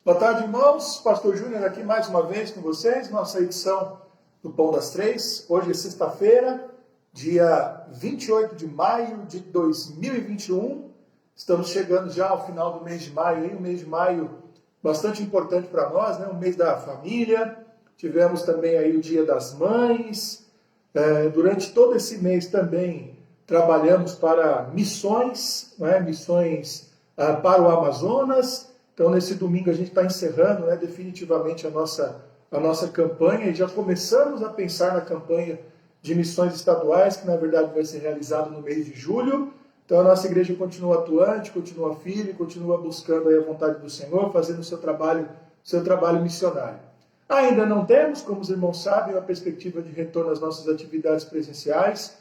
Boa tarde, irmãos. Pastor Júnior aqui mais uma vez com vocês, nossa edição do Pão das Três. Hoje é sexta-feira, dia 28 de maio de 2021. Estamos chegando já ao final do mês de maio, um mês de maio bastante importante para nós, né? Um mês da família. Tivemos também aí o Dia das Mães. Durante todo esse mês também trabalhamos para missões, missões para o Amazonas. Então, nesse domingo, a gente está encerrando definitivamente a nossa campanha e já começamos a pensar na campanha de missões estaduais, que na verdade vai ser realizado no mês de julho. Então, a nossa igreja continua atuante, continua firme, continua buscando aí a vontade do Senhor, fazendo o seu trabalho missionário. Ainda não temos, como os irmãos sabem, uma perspectiva de retorno às nossas atividades presenciais.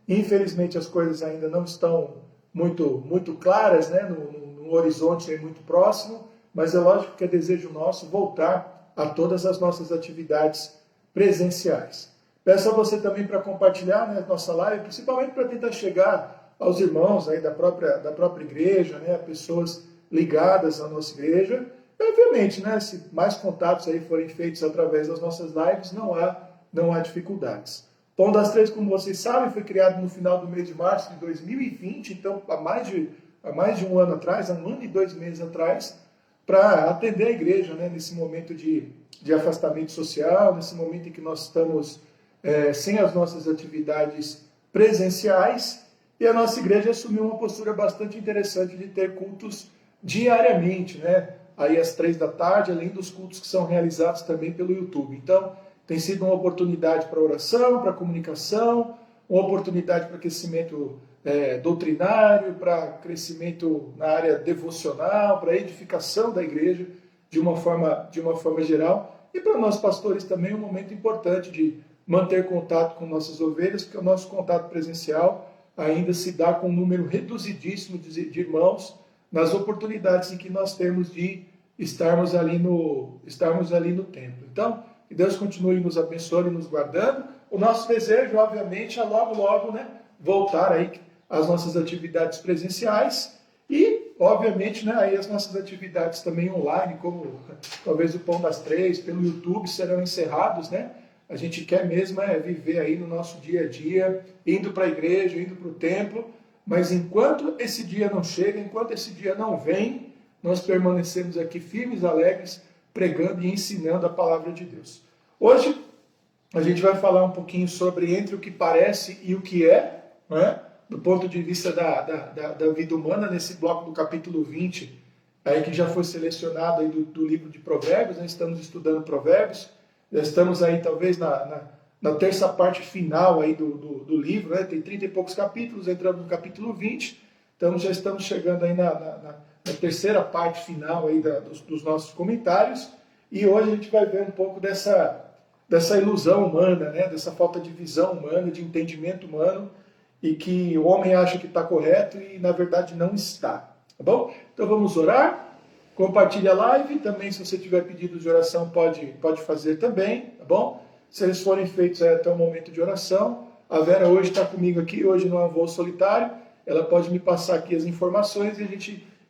Infelizmente, as coisas ainda não estão muito claras, no horizonte aí muito próximo, mas é lógico que é desejo nosso voltar a todas as nossas atividades presenciais. Peço a você também para compartilhar a nossa live, principalmente para tentar chegar aos irmãos aí da própria igreja, a pessoas ligadas à nossa igreja. E, obviamente, se mais contatos aí forem feitos através das nossas lives, não há dificuldades. Pão das Três, como vocês sabem, foi criado no final do mês de março de 2020, então há mais de um ano atrás, há 1 ano e 2 meses atrás, para atender a igreja nesse momento de afastamento social, nesse momento em que nós estamos sem as nossas atividades presenciais, e a nossa igreja assumiu uma postura bastante interessante de ter cultos diariamente, aí às 3 da tarde, além dos cultos que são realizados também pelo YouTube. Então, tem sido uma oportunidade para oração, para comunicação, uma oportunidade para crescimento doutrinário, para crescimento na área devocional, para edificação da igreja de uma forma geral. E para nós pastores também um momento importante de manter contato com nossas ovelhas, porque o nosso contato presencial ainda se dá com um número reduzidíssimo de irmãos nas oportunidades em que nós temos de estarmos ali no templo. Então, que Deus continue nos abençoando e nos guardando. O nosso desejo, obviamente, é logo, voltar aí às nossas atividades presenciais e, obviamente, aí as nossas atividades também online, como talvez o Pão das Três, pelo YouTube, serão encerrados, A gente quer mesmo viver aí no nosso dia a dia, indo para a igreja, indo para o templo, mas enquanto esse dia não chega, enquanto esse dia não vem, nós permanecemos aqui firmes, alegres, pregando e ensinando a palavra de Deus. Hoje, a gente vai falar um pouquinho sobre entre o que parece e o que é, do ponto de vista da vida humana, nesse bloco do capítulo 20, aí que já foi selecionado aí do livro de Provérbios, estamos estudando Provérbios, já estamos aí talvez na terça parte final aí do livro, tem 30 e poucos capítulos, entramos no capítulo 20, então já estamos chegando aí na terceira parte final aí dos nossos comentários, e hoje a gente vai ver um pouco dessa ilusão humana, dessa falta de visão humana, de entendimento humano, e que o homem acha que está correto e na verdade não está, tá bom? Então vamos orar, compartilhe a live, também se você tiver pedidos de oração pode fazer também, tá bom? Se eles forem feitos até o momento de oração, a Vera hoje está comigo aqui, hoje não é um voo solitário, ela pode me passar aqui as informações e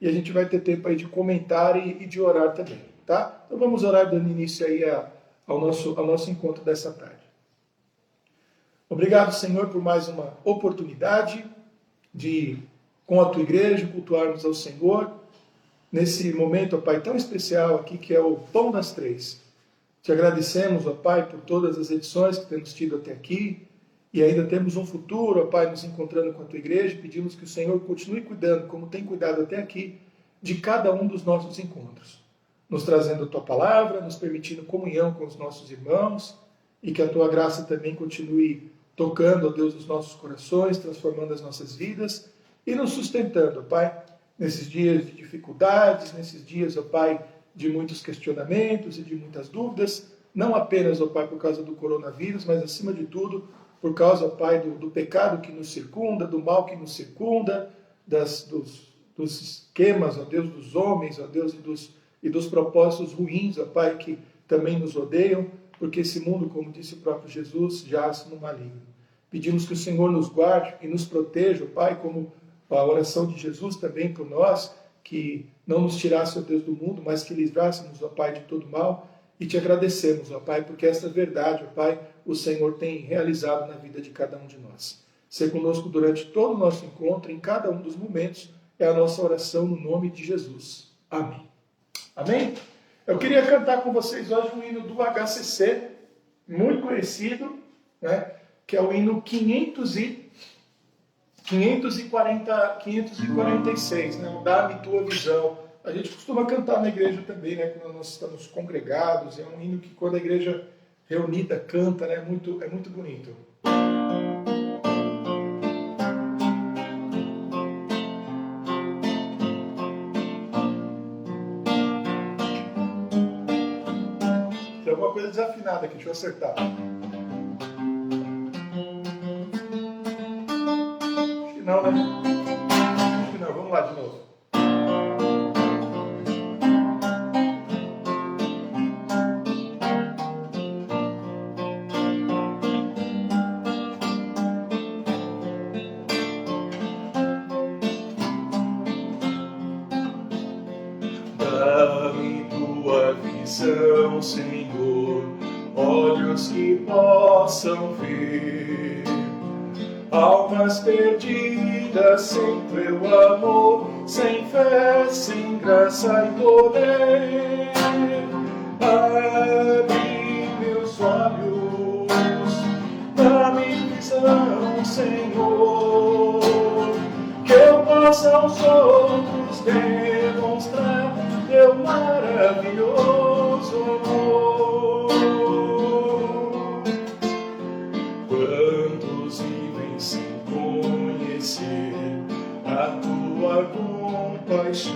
a gente vai ter tempo aí de comentar e de orar também, tá? Então vamos orar dando início aí ao nosso encontro dessa tarde. Obrigado, Senhor, por mais uma oportunidade de, com a Tua igreja, cultuarmos ao Senhor, nesse momento, ó Pai, tão especial aqui, que é o Pão das Três. Te agradecemos, ó Pai, por todas as edições que temos tido até aqui, e ainda temos um futuro, ó Pai, nos encontrando com a Tua igreja, pedimos que o Senhor continue cuidando, como tem cuidado até aqui, de cada um dos nossos encontros, nos trazendo a Tua palavra, nos permitindo comunhão com os nossos irmãos, e que a Tua graça também continue tocando, ó Deus, os nossos corações, transformando as nossas vidas, e nos sustentando, ó Pai, nesses dias de dificuldades, nesses dias, ó Pai, de muitos questionamentos e de muitas dúvidas, não apenas, ó Pai, por causa do coronavírus, mas acima de tudo, por causa, ó Pai, do pecado que nos circunda, do mal que nos circunda, dos esquemas, ó Deus, dos homens, ó Deus, e dos propósitos ruins, ó Pai, que também nos odeiam, porque esse mundo, como disse o próprio Jesus, jaz no maligno. Pedimos que o Senhor nos guarde e nos proteja, ó Pai, como a oração de Jesus também por nós, que não nos tirasse, ó Deus, do mundo, mas que livrássemos, ó Pai, de todo mal. E te agradecemos, ó Pai, porque esta verdade, ó Pai, o Senhor tem realizado na vida de cada um de nós. Ser conosco durante todo o nosso encontro, em cada um dos momentos, é a nossa oração no nome de Jesus. Amém. Amém? Eu queria cantar com vocês hoje um hino do HCC, muito conhecido, né, que é o hino 546, né, o Dá-me Tua Visão. A gente costuma cantar na igreja também, né, quando nós estamos congregados. É um hino que, quando a igreja reunida canta, né, é muito bonito. Tem alguma coisa desafinada aqui, deixa eu acertar. Acho que não, né? Acho que não, vamos lá de novo. Dá-me tua visão, Senhor, olhos que possam ver almas perdidas sem teu amor, sem fé, sem graça e poder. Abre meus olhos, dá-me visão, Senhor, que eu possa aos outros demonstrar teu maravilhoso amor. Quantos vivem sem conhecer a tua compaixão,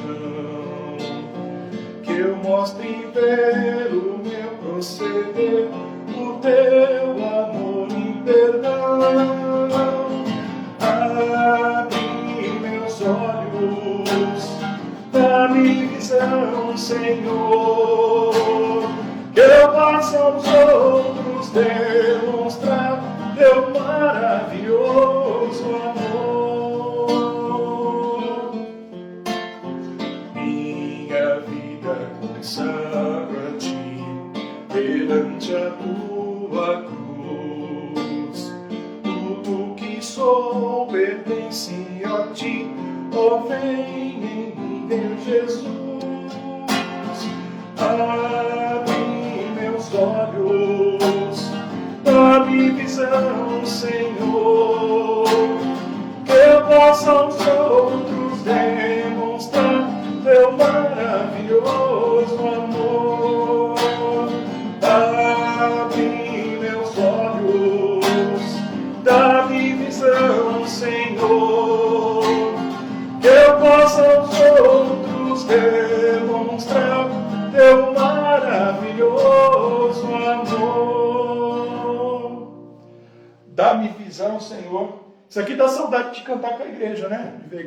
que eu mostre pelo meu proceder o teu amor e perdão. Abre meus olhos, dá-me visão, Senhor, que eu possa aos outros demonstrar teu maravilhoso amor. Minha vida consagra a ti, perante a tua cruz. Tudo que sou pertence a ti, ó, vem em mim, meu Jesus. Abre meus olhos, dá-me visão, Senhor, que eu possa aos outros demonstrar teu maravilhoso amor. Abre meus olhos, dá-me visão, Senhor, que eu possa aos outros demonstrar teu maravilhoso amor. Dá-me visão, Senhor. Isso aqui dá saudade de cantar com a igreja, né? De ver a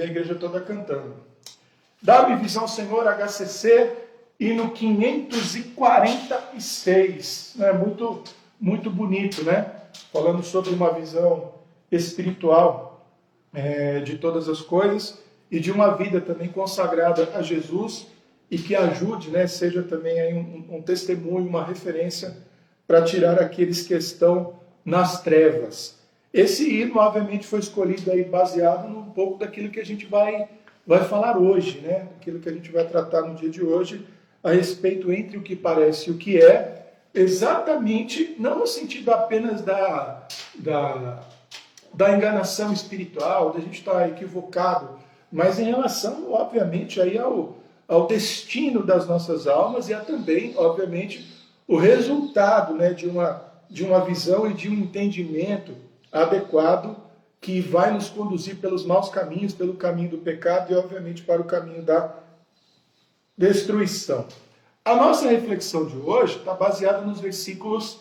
igreja toda cantando. Dá-me visão, Senhor, HCC, hino 546. Né? Muito bonito, né? Falando sobre uma visão espiritual de todas as coisas e de uma vida também consagrada a Jesus e que ajude, né? Seja também aí um testemunho, uma referência para tirar aqueles que estão nas trevas. Esse hino, obviamente, foi escolhido aí baseado num pouco daquilo que a gente vai falar hoje, né? Daquilo que a gente vai tratar no dia de hoje, a respeito entre o que parece e o que é, exatamente, não no sentido apenas da enganação espiritual, da gente estar equivocado, mas em relação, obviamente, aí ao destino das nossas almas e a também, obviamente, o resultado, né, de uma visão e de um entendimento adequado que vai nos conduzir pelos maus caminhos, pelo caminho do pecado e, obviamente, para o caminho da destruição. A nossa reflexão de hoje está baseada nos versículos,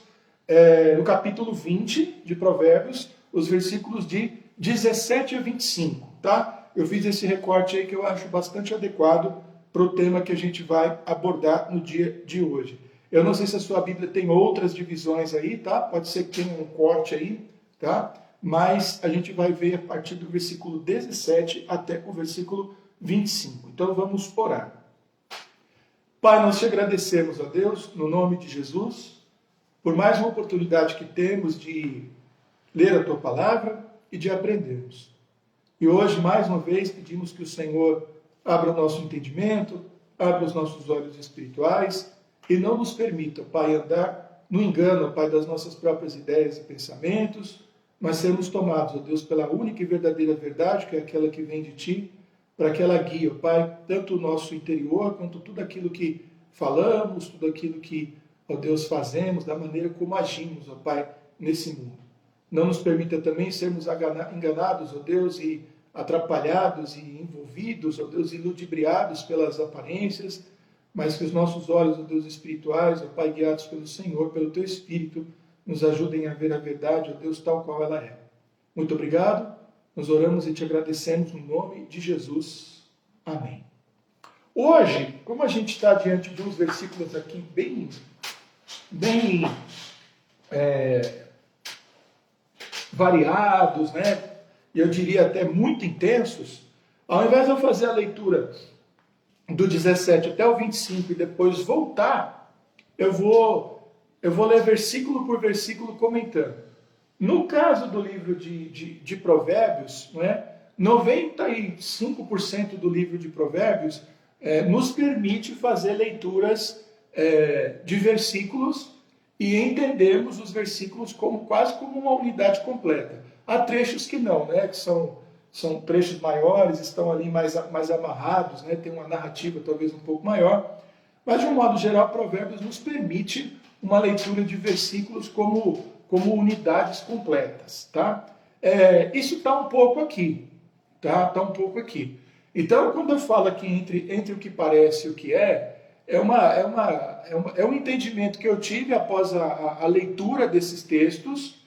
no capítulo 20 de Provérbios, os versículos de 17 a 25, tá? Eu fiz esse recorte aí que eu acho bastante adequado para o tema que a gente vai abordar no dia de hoje. Eu não sei se a sua Bíblia tem outras divisões aí, tá? Pode ser que tenha um corte aí, tá? Mas a gente vai ver a partir do versículo 17 até o versículo 25. Então vamos orar. Pai, nós te agradecemos, ó Deus, no nome de Jesus, por mais uma oportunidade que temos de ler a tua palavra e de aprendermos. E hoje, mais uma vez, pedimos que o Senhor abra o nosso entendimento, abra os nossos olhos espirituais e não nos permita, Pai, andar no engano, Pai, das nossas próprias ideias e pensamentos, mas sermos tomados, ó Deus, pela única e verdadeira verdade, que é aquela que vem de Ti, para que ela guie, ó Pai, tanto o nosso interior, quanto tudo aquilo que falamos, tudo aquilo que, ó Deus, fazemos, da maneira como agimos, ó Pai, nesse mundo. Não nos permita também sermos enganados, ó Deus, e atrapalhados e envolvidos, ó Deus, e ludibriados pelas aparências, mas que os nossos olhos, ó Deus, espirituais, ó Pai, guiados pelo Senhor, pelo Teu Espírito, nos ajudem a ver a verdade, ó Deus, tal qual ela é. Muito obrigado, nós oramos e te agradecemos no nome de Jesus. Amém. Hoje, como a gente está diante de uns versículos aqui bem variados, né? E eu diria até muito intensos, ao invés de eu fazer a leitura do 17 até o 25 e depois voltar, eu vou ler versículo por versículo comentando. No caso do livro de Provérbios, né, 95% do livro de Provérbios nos permite fazer leituras de versículos e entendermos os versículos quase como uma unidade completa. Há trechos que não, né, que são trechos maiores, estão ali mais amarrados, né, tem uma narrativa talvez um pouco maior, mas de um modo geral, Provérbios nos permite uma leitura de versículos como unidades completas, tá? Isso está um pouco aqui, tá? Está um pouco aqui. Então, quando eu falo aqui entre o que parece e o que é um entendimento que eu tive após a leitura desses textos,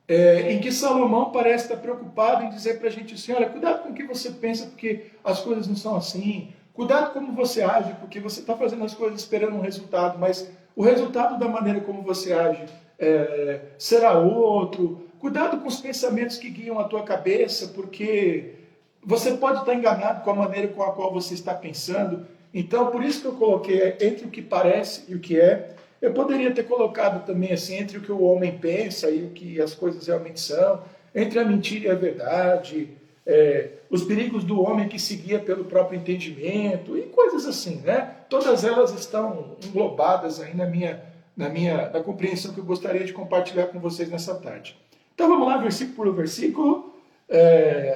em que Salomão parece estar preocupado em dizer para a gente assim, olha, cuidado com o que você pensa, porque as coisas não são assim, cuidado como você age, porque você está fazendo as coisas esperando um resultado, mas o resultado da maneira como você age será outro. Cuidado com os pensamentos que guiam a tua cabeça, porque você pode estar enganado com a maneira com a qual você está pensando. Então, por isso que eu coloquei entre o que parece e o que é. Eu poderia ter colocado também assim, entre o que o homem pensa e o que as coisas realmente são, entre a mentira e a verdade, os perigos do homem que se guia pelo próprio entendimento e coisas assim, né? Todas elas estão englobadas aí na compreensão que eu gostaria de compartilhar com vocês nessa tarde. Então vamos lá, versículo por versículo,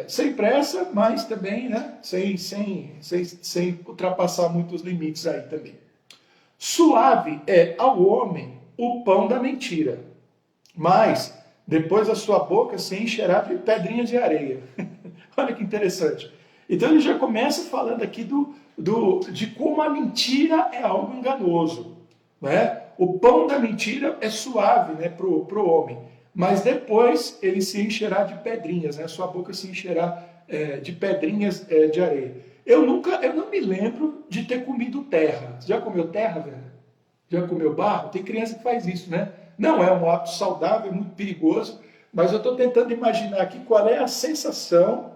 sem pressa, mas também, né, sem ultrapassar muitos limites aí também. Suave é ao homem o pão da mentira, mas depois a sua boca se encherá de pedrinhas de areia. Olha que interessante. Então ele já começa falando aqui de como a mentira é algo enganoso, né? O pão da mentira é suave, né, pro homem, mas depois ele se encherá de pedrinhas, né? A sua boca se encherá de pedrinhas de areia. Eu não me lembro de ter comido terra. Você já comeu terra, velho? Já comeu barro? Tem criança que faz isso, né? Não é um hábito saudável, é muito perigoso, mas eu estou tentando imaginar aqui qual é a sensação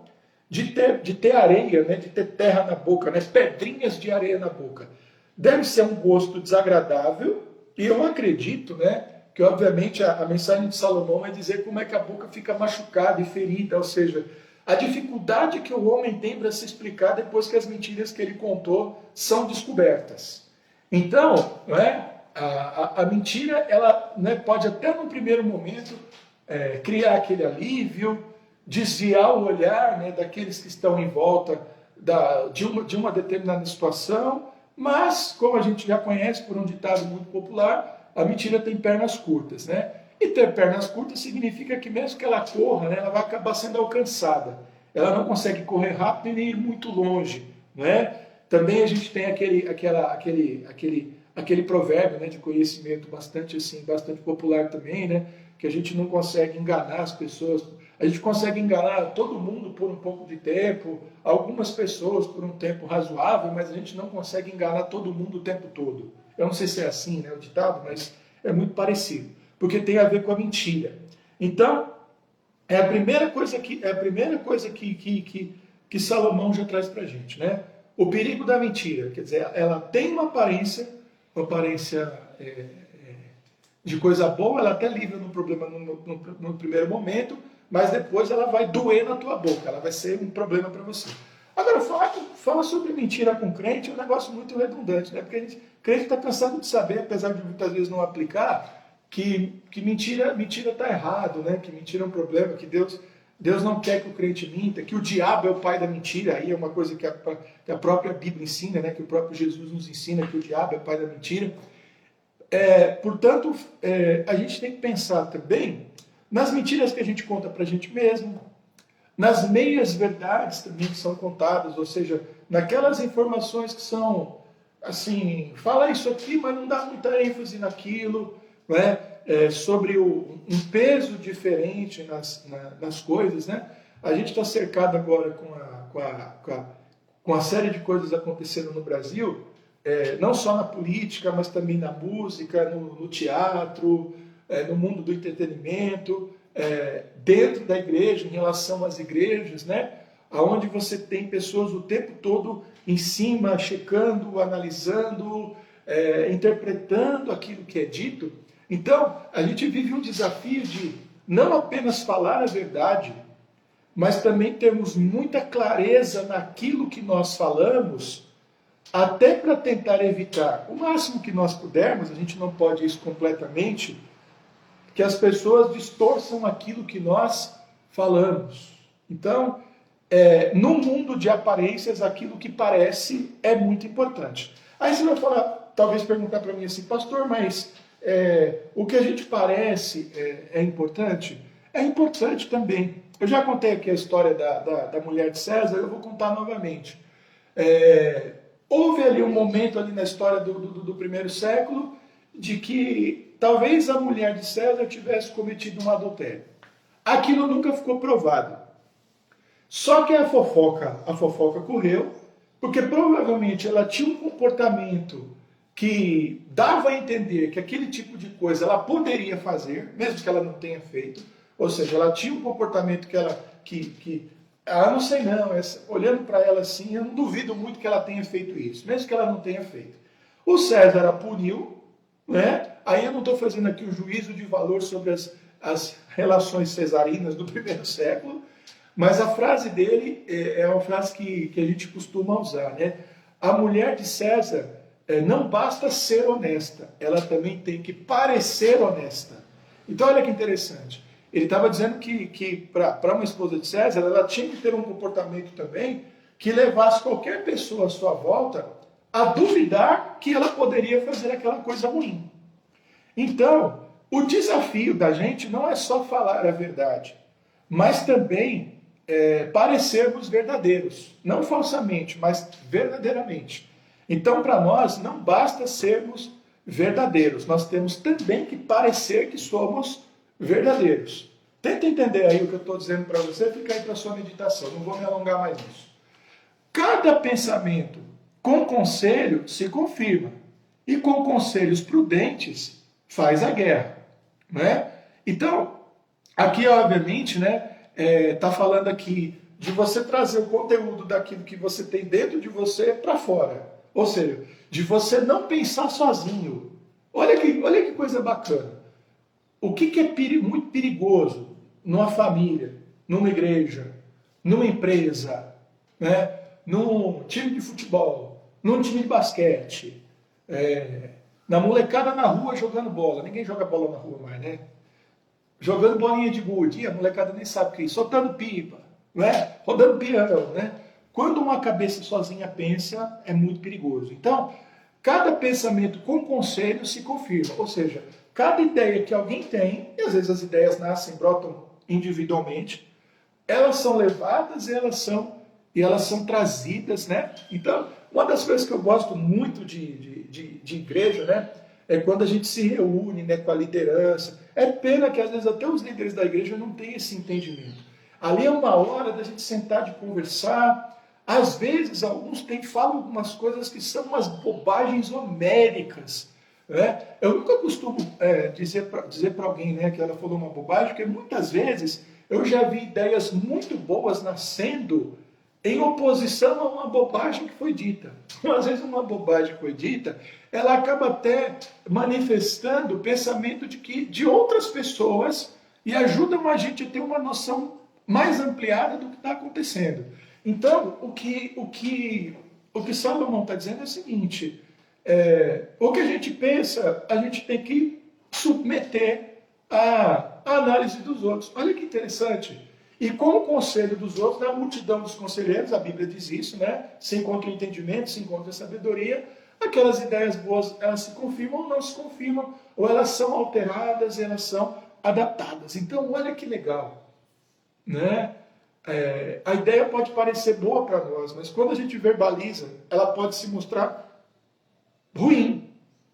de ter areia, né? De ter terra na boca, né? Pedrinhas de areia na boca. Deve ser um gosto desagradável, e eu acredito, né, que obviamente a mensagem de Salomão é dizer como é que a boca fica machucada e ferida, ou seja, a dificuldade que o homem tem para se explicar depois que as mentiras que ele contou são descobertas. Então, né, a mentira, ela, né, pode até no primeiro momento criar aquele alívio, desviar o olhar, né, daqueles que estão em volta de uma determinada situação, mas, como a gente já conhece por um ditado muito popular, a mentira tem pernas curtas, né? E ter pernas curtas significa que mesmo que ela corra, né, ela vai acabar sendo alcançada. Ela não consegue correr rápido e nem ir muito longe, né? Também a gente tem aquele provérbio, né, de conhecimento bastante popular também, né, que a gente não consegue enganar as pessoas. A gente consegue enganar todo mundo por um pouco de tempo, algumas pessoas por um tempo razoável, mas a gente não consegue enganar todo mundo o tempo todo. Eu não sei se é assim, né, o ditado, mas é muito parecido, porque tem a ver com a mentira. Então, é a primeira coisa que que Salomão já traz para a gente, né? O perigo da mentira, quer dizer, ela tem uma aparência de coisa boa, ela até livra no problema no primeiro momento, mas depois ela vai doer na tua boca, ela vai ser um problema para você. Agora, fala sobre mentira com crente é um negócio muito redundante, né? Porque crente está cansado de saber, apesar de muitas vezes não aplicar, que mentira está errado, né? Que mentira é um problema, que Deus não quer que o crente minta, que o diabo é o pai da mentira. Aí é uma coisa que a própria Bíblia ensina, né? Que o próprio Jesus nos ensina, que o diabo é o pai da mentira. Portanto, a gente tem que pensar também nas mentiras que a gente conta para a gente mesmo, nas meias verdades também que são contadas, ou seja, naquelas informações que são assim, fala isso aqui, mas não dá muita ênfase naquilo, né? Sobre um peso diferente nas coisas, né? A gente está cercado agora com a série de coisas acontecendo no Brasil, não só na política, mas também na música, no teatro, no mundo do entretenimento, dentro da igreja, em relação às igrejas, né? Onde você tem pessoas o tempo todo em cima, checando, analisando, interpretando aquilo que é dito. Então, a gente vive um desafio de não apenas falar a verdade, mas também termos muita clareza naquilo que nós falamos, até para tentar evitar, o máximo que nós pudermos, a gente não pode isso completamente, que as pessoas distorçam aquilo que nós falamos. Então, no mundo de aparências, aquilo que parece é muito importante. Aí você vai falar, talvez perguntar para mim assim, pastor, mas o que a gente parece é importante? É importante também. Eu já contei aqui a história da mulher de César, eu vou contar novamente. Houve ali um momento ali na história do primeiro século de que talvez a mulher de César tivesse cometido um adultério. Aquilo nunca ficou provado. Só que a fofoca correu, porque provavelmente ela tinha um comportamento que dava a entender que aquele tipo de coisa ela poderia fazer, mesmo que ela não tenha feito. Ou seja, ela tinha um comportamento não sei não, olhando para ela assim, eu não duvido muito que ela tenha feito isso, mesmo que ela não tenha feito. O César a puniu, né? Aí eu não estou fazendo aqui o juízo de valor sobre as relações cesarinas do primeiro século, mas a frase dele é uma frase que a gente costuma usar, né? A mulher de César não basta ser honesta, ela também tem que parecer honesta. Então olha que interessante. Ele estava dizendo que para uma esposa de César, ela tinha que ter um comportamento também que levasse qualquer pessoa à sua volta a duvidar que ela poderia fazer aquela coisa ruim. Então, o desafio da gente não é só falar a verdade, mas também parecermos verdadeiros. Não falsamente, mas verdadeiramente. Então, para nós, não basta sermos verdadeiros, nós temos também que parecer que somos verdadeiros. Tenta entender aí o que eu estou dizendo para você, fica aí para a sua meditação, não vou me alongar mais nisso. Cada pensamento com conselho se confirma, e com conselhos prudentes faz a guerra, né? Então, aqui obviamente, né, tá falando aqui de você trazer o conteúdo daquilo que você tem dentro de você para fora, ou seja, de você não pensar sozinho. Olha que coisa bacana. O que é muito perigoso numa família, numa igreja, numa empresa, né, num time de futebol, num time de basquete, na molecada na rua jogando bola. Ninguém joga bola na rua mais, né? Jogando bolinha de gude, e a molecada nem sabe o que é isso, soltando pipa, né? Rodando peão, né? Quando uma cabeça sozinha pensa, é muito perigoso. Então, cada pensamento com conselho se confirma, ou seja, cada ideia que alguém tem, e às vezes as ideias nascem, brotam individualmente, elas são levadas e elas são trazidas, né? Então, uma das coisas que eu gosto muito de igreja, né, é quando a gente se reúne, né, com a liderança. É pena que às vezes até os líderes da igreja não têm esse entendimento. Ali é uma hora da gente sentar de conversar. Às vezes alguns falam algumas coisas que são umas bobagens homéricas, né? Eu nunca costumo dizer para alguém, né, que ela falou uma bobagem, porque muitas vezes eu já vi ideias muito boas nascendo em oposição a uma bobagem que foi dita. Às vezes uma bobagem que foi dita, ela acaba até manifestando o pensamento de outras pessoas e ajudam a gente a ter uma noção mais ampliada do que está acontecendo. Então, o que Salomão está dizendo é o seguinte, o que a gente pensa, a gente tem que submeter à análise dos outros. Olha que interessante. E com o conselho dos outros, na multidão dos conselheiros, a Bíblia diz isso, né? Se encontra o entendimento, se encontra a sabedoria, aquelas ideias boas, elas se confirmam ou não se confirmam, ou elas são alteradas, elas são adaptadas. Então, olha que legal, né? A ideia pode parecer boa para nós, mas quando a gente verbaliza, ela pode se mostrar ruim,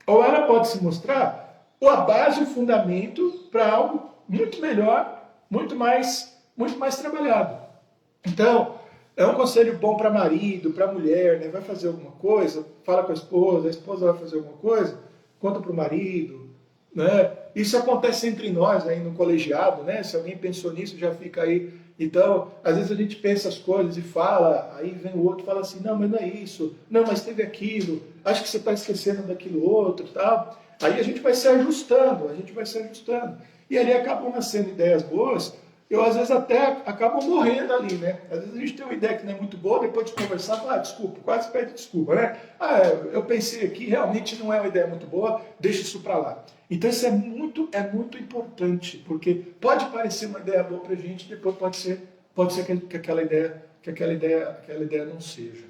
ou ela pode se mostrar a base, o fundamento para algo muito melhor, muito mais trabalhado. Então, é um conselho bom para marido, para mulher, né? Vai fazer alguma coisa, fala com a esposa vai fazer alguma coisa, conta para o marido, né? Isso acontece entre nós aí no colegiado, né? Se alguém pensou nisso, já fica aí. Então, às vezes a gente pensa as coisas e fala, aí vem o outro e fala assim, não, mas não é isso, não, mas teve aquilo, acho que você está esquecendo daquilo outro, tal. Aí a gente vai se ajustando, e ali acabam nascendo ideias boas. Eu, às vezes, até acabo morrendo ali, né? Às vezes a gente tem uma ideia que não é muito boa, depois de conversar, fala, desculpa, quase pede desculpa, né? Eu pensei aqui, realmente não é uma ideia muito boa, deixa isso para lá. Então isso é muito importante, porque pode parecer uma ideia boa para a gente, depois pode ser que aquela ideia não seja,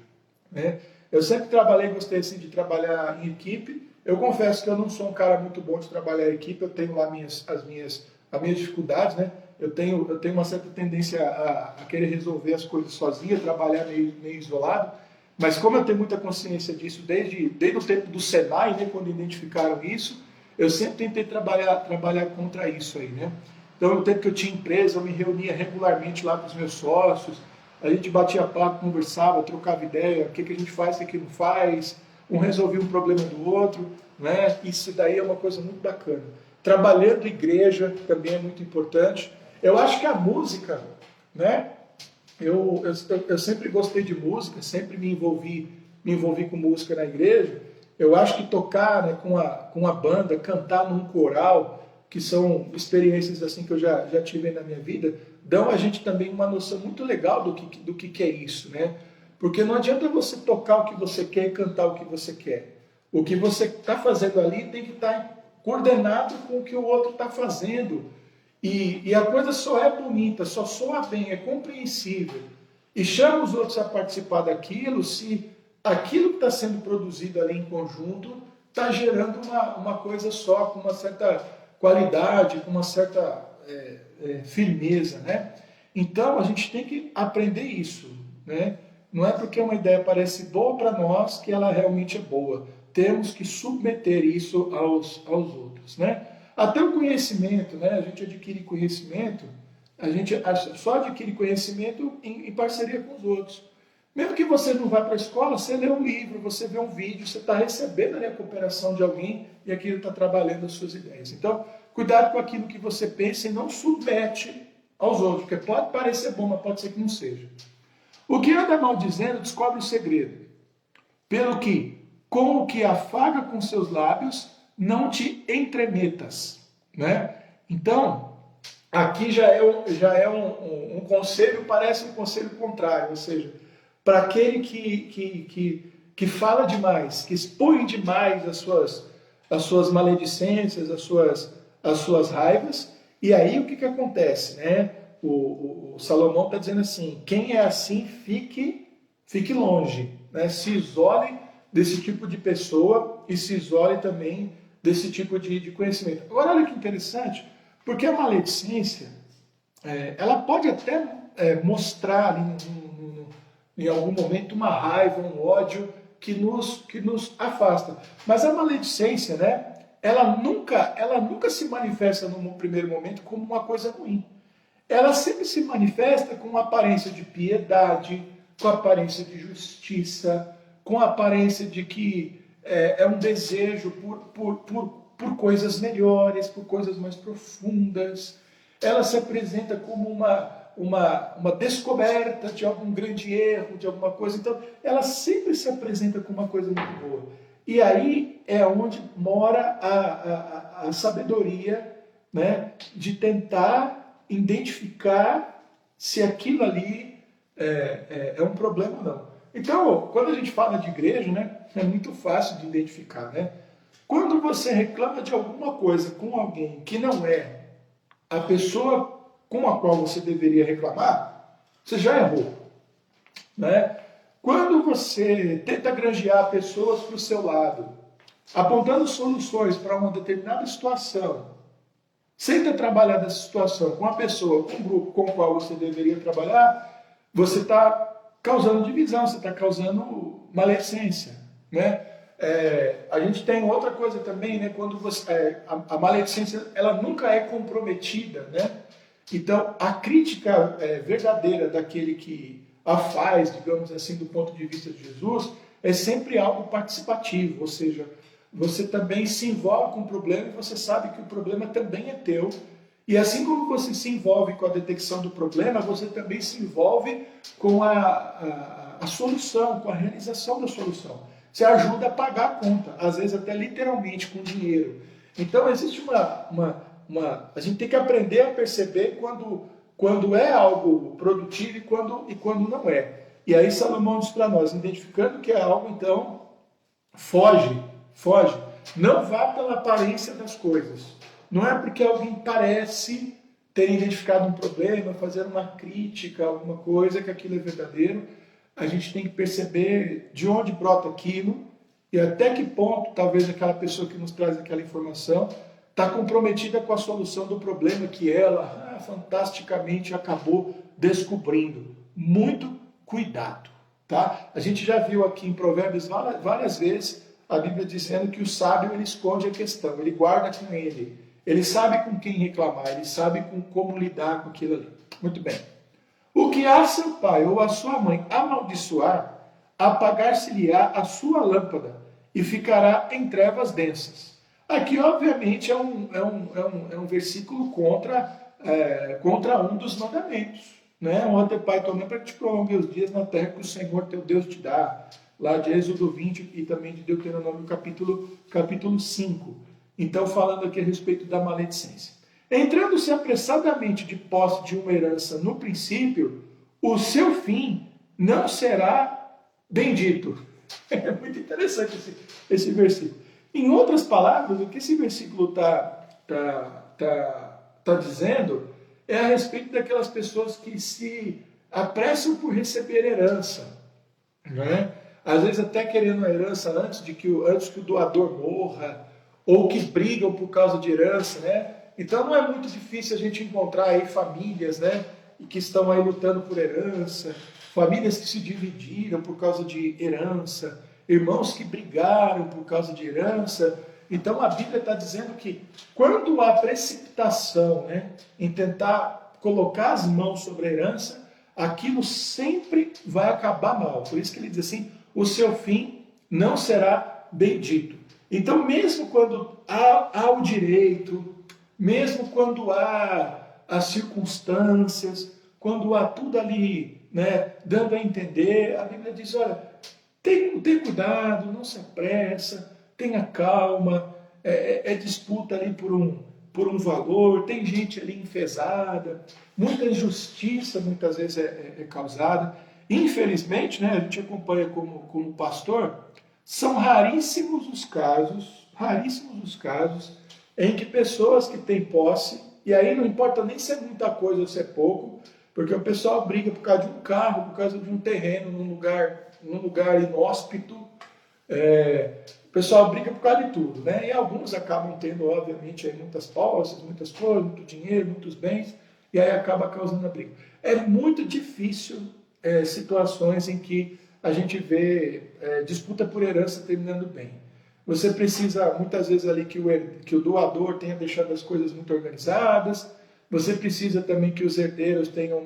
né? Eu sempre gostei assim, de trabalhar em equipe. Eu confesso que eu não sou um cara muito bom de trabalhar em equipe, eu tenho lá as minhas dificuldades, né? Eu tenho uma certa tendência a querer resolver as coisas sozinho, trabalhar meio isolado, mas como eu tenho muita consciência disso desde o tempo do Senai, né, quando identificaram isso, eu sempre tentei trabalhar contra isso aí, né? Então, no tempo que eu tinha empresa, eu me reunia regularmente lá com os meus sócios, a gente batia papo, conversava, trocava ideia, o que a gente faz, o que não faz, um resolvia um problema do outro, né? Isso daí é uma coisa muito bacana. Trabalhando igreja também é muito importante. Eu acho que a música, né? Eu sempre gostei de música, sempre me envolvi com música na igreja. Eu acho que tocar, né, com a banda, cantar num coral, que são experiências assim que eu já tive na minha vida, dão a gente também uma noção muito legal do que é isso, né? Porque não adianta você tocar o que você quer e cantar o que você quer. O que você está fazendo ali tem que estar coordenado com o que o outro está fazendo. E a coisa só é bonita, só soa bem, é compreensível. E chama os outros a participar daquilo se aquilo que está sendo produzido ali em conjunto está gerando uma coisa só, com uma certa qualidade, com uma certa firmeza, né? Então, a gente tem que aprender isso, né? Não é porque uma ideia parece boa para nós que ela realmente é boa. Temos que submeter isso aos outros, né? Até o conhecimento, né? A gente adquire conhecimento, a gente só adquire conhecimento em parceria com os outros. Mesmo que você não vá para a escola, você lê um livro, você vê um vídeo, você está recebendo ali a cooperação de alguém e aquilo está trabalhando as suas ideias. Então, cuidado com aquilo que você pensa e não submete aos outros, porque pode parecer bom, mas pode ser que não seja. O que anda maldizendo descobre o segredo, pelo que, com o que afaga com seus lábios, não te entremetas, né? Então, aqui já é um conselho, parece um conselho contrário, ou seja, para aquele que fala demais, que expõe demais as suas maledicências, as suas raivas, e aí o que acontece, né? O Salomão está dizendo assim, quem é assim, fique longe, né? Se isole desse tipo de pessoa e se isole também desse tipo de conhecimento. Agora, olha que interessante, porque a maledicência, ela pode até mostrar em algum momento uma raiva, um ódio que nos afasta. Mas a maledicência, né, ela nunca se manifesta no primeiro momento como uma coisa ruim. Ela sempre se manifesta com uma aparência de piedade, com a aparência de justiça, com a aparência de que é um desejo por coisas melhores, por coisas mais profundas. Ela se apresenta como uma descoberta de algum grande erro, de alguma coisa. Então, ela sempre se apresenta como uma coisa muito boa. E aí é onde mora a sabedoria, né, de tentar identificar se aquilo ali é um problema ou não. Então, quando a gente fala de igreja, né, é muito fácil de identificar, né? Quando você reclama de alguma coisa com alguém que não é a pessoa com a qual você deveria reclamar, você já errou, né? Quando você tenta granjear pessoas para o seu lado, apontando soluções para uma determinada situação, sem ter trabalhado essa situação com a pessoa, com o grupo com o qual você deveria trabalhar, você está causando divisão, você está causando maledicência, né? A gente tem outra coisa também, né? Quando você, a maledicência ela nunca é comprometida, né? Então a crítica verdadeira daquele que a faz, digamos assim, do ponto de vista de Jesus, é sempre algo participativo, ou seja, você também se envolve com o problema e você sabe que o problema também é teu. E assim como você se envolve com a detecção do problema, você também se envolve com a solução, com a realização da solução. Você ajuda a pagar a conta, às vezes até literalmente com dinheiro. Então existe a gente tem que aprender a perceber quando é algo produtivo e quando não é. E aí Salomão diz para nós, identificando que é algo, então, foge. Não vá pela aparência das coisas. Não é porque alguém parece ter identificado um problema, fazer uma crítica, alguma coisa, que aquilo é verdadeiro. A gente tem que perceber de onde brota aquilo e até que ponto talvez aquela pessoa que nos traz aquela informação está comprometida com a solução do problema que ela fantasticamente acabou descobrindo. Muito cuidado, tá? A gente já viu aqui em Provérbios várias vezes a Bíblia dizendo que o sábio ele esconde a questão, ele guarda com ele sabe com quem reclamar, ele sabe como lidar com aquilo ali. Muito bem. O que a seu pai ou a sua mãe amaldiçoar, apagar-se-lhe-á a sua lâmpada e ficará em trevas densas. Aqui, obviamente, é um versículo contra um dos mandamentos. Né? Honra teu pai e tua mãe para que te prolongue os dias na terra que o Senhor teu Deus te dá. Lá de Êxodo 20 e também de Deuteronômio capítulo 5. Então, falando aqui a respeito da maledicência. Entrando-se apressadamente de posse de uma herança no princípio, o seu fim não será bendito. É muito interessante esse versículo. Em outras palavras, o que esse versículo tá dizendo é a respeito daquelas pessoas que se apressam por receber herança. Né? Às vezes até querendo a herança antes que o doador morra, ou que brigam por causa de herança, né? Então não é muito difícil a gente encontrar aí famílias, né, que estão aí lutando por herança, famílias que se dividiram por causa de herança, irmãos que brigaram por causa de herança. Então a Bíblia está dizendo que quando há precipitação, né, em tentar colocar as mãos sobre a herança, aquilo sempre vai acabar mal. Por isso que ele diz assim, o seu fim não será bendito. Então mesmo quando há o direito, mesmo quando há as circunstâncias, quando há tudo ali, né, dando a entender, a Bíblia diz, olha, tem cuidado, não se apressa, tenha calma, é disputa ali por um valor, tem gente ali enfesada, muita injustiça muitas vezes é causada. Infelizmente, né, a gente acompanha como pastor, são raríssimos os casos em que pessoas que têm posse, e aí não importa nem se é muita coisa ou se é pouco, porque o pessoal briga por causa de um carro, por causa de um terreno, num lugar inóspito, o pessoal briga por causa de tudo, né? E alguns acabam tendo, obviamente, aí muitas posses, muitas coisas, muito dinheiro, muitos bens, e aí acaba causando a briga. É muito difícil situações em que a gente vê disputa por herança terminando bem. Você precisa, muitas vezes, ali que o doador tenha deixado as coisas muito organizadas. Você precisa também que os herdeiros tenham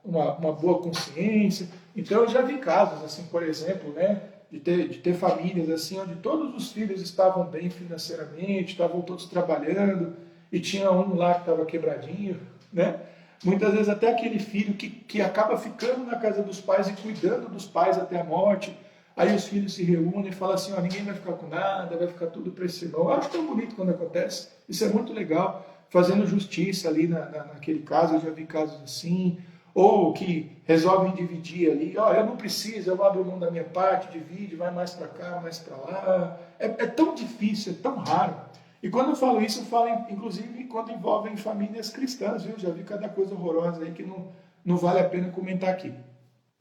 uma boa consciência. Então, eu já vi casos, assim, por exemplo, né, de ter famílias assim, onde todos os filhos estavam bem financeiramente, estavam todos trabalhando, e tinha um lá que estava quebradinho, né? Muitas vezes até aquele filho que acaba ficando na casa dos pais e cuidando dos pais até a morte. Aí os filhos se reúnem e falam assim, ó, ninguém vai ficar com nada, vai ficar tudo para esse irmão. Eu acho tão bonito quando acontece, isso é muito legal, fazendo justiça ali naquele caso, eu já vi casos assim, ou que resolvem dividir ali, ó, eu não preciso, eu abro mão da minha parte, divide, vai mais para cá, mais para lá. É tão difícil, é tão raro. E quando eu falo isso, eu falo inclusive quando envolvem famílias cristãs, viu? Já vi cada coisa horrorosa aí que não vale a pena comentar aqui.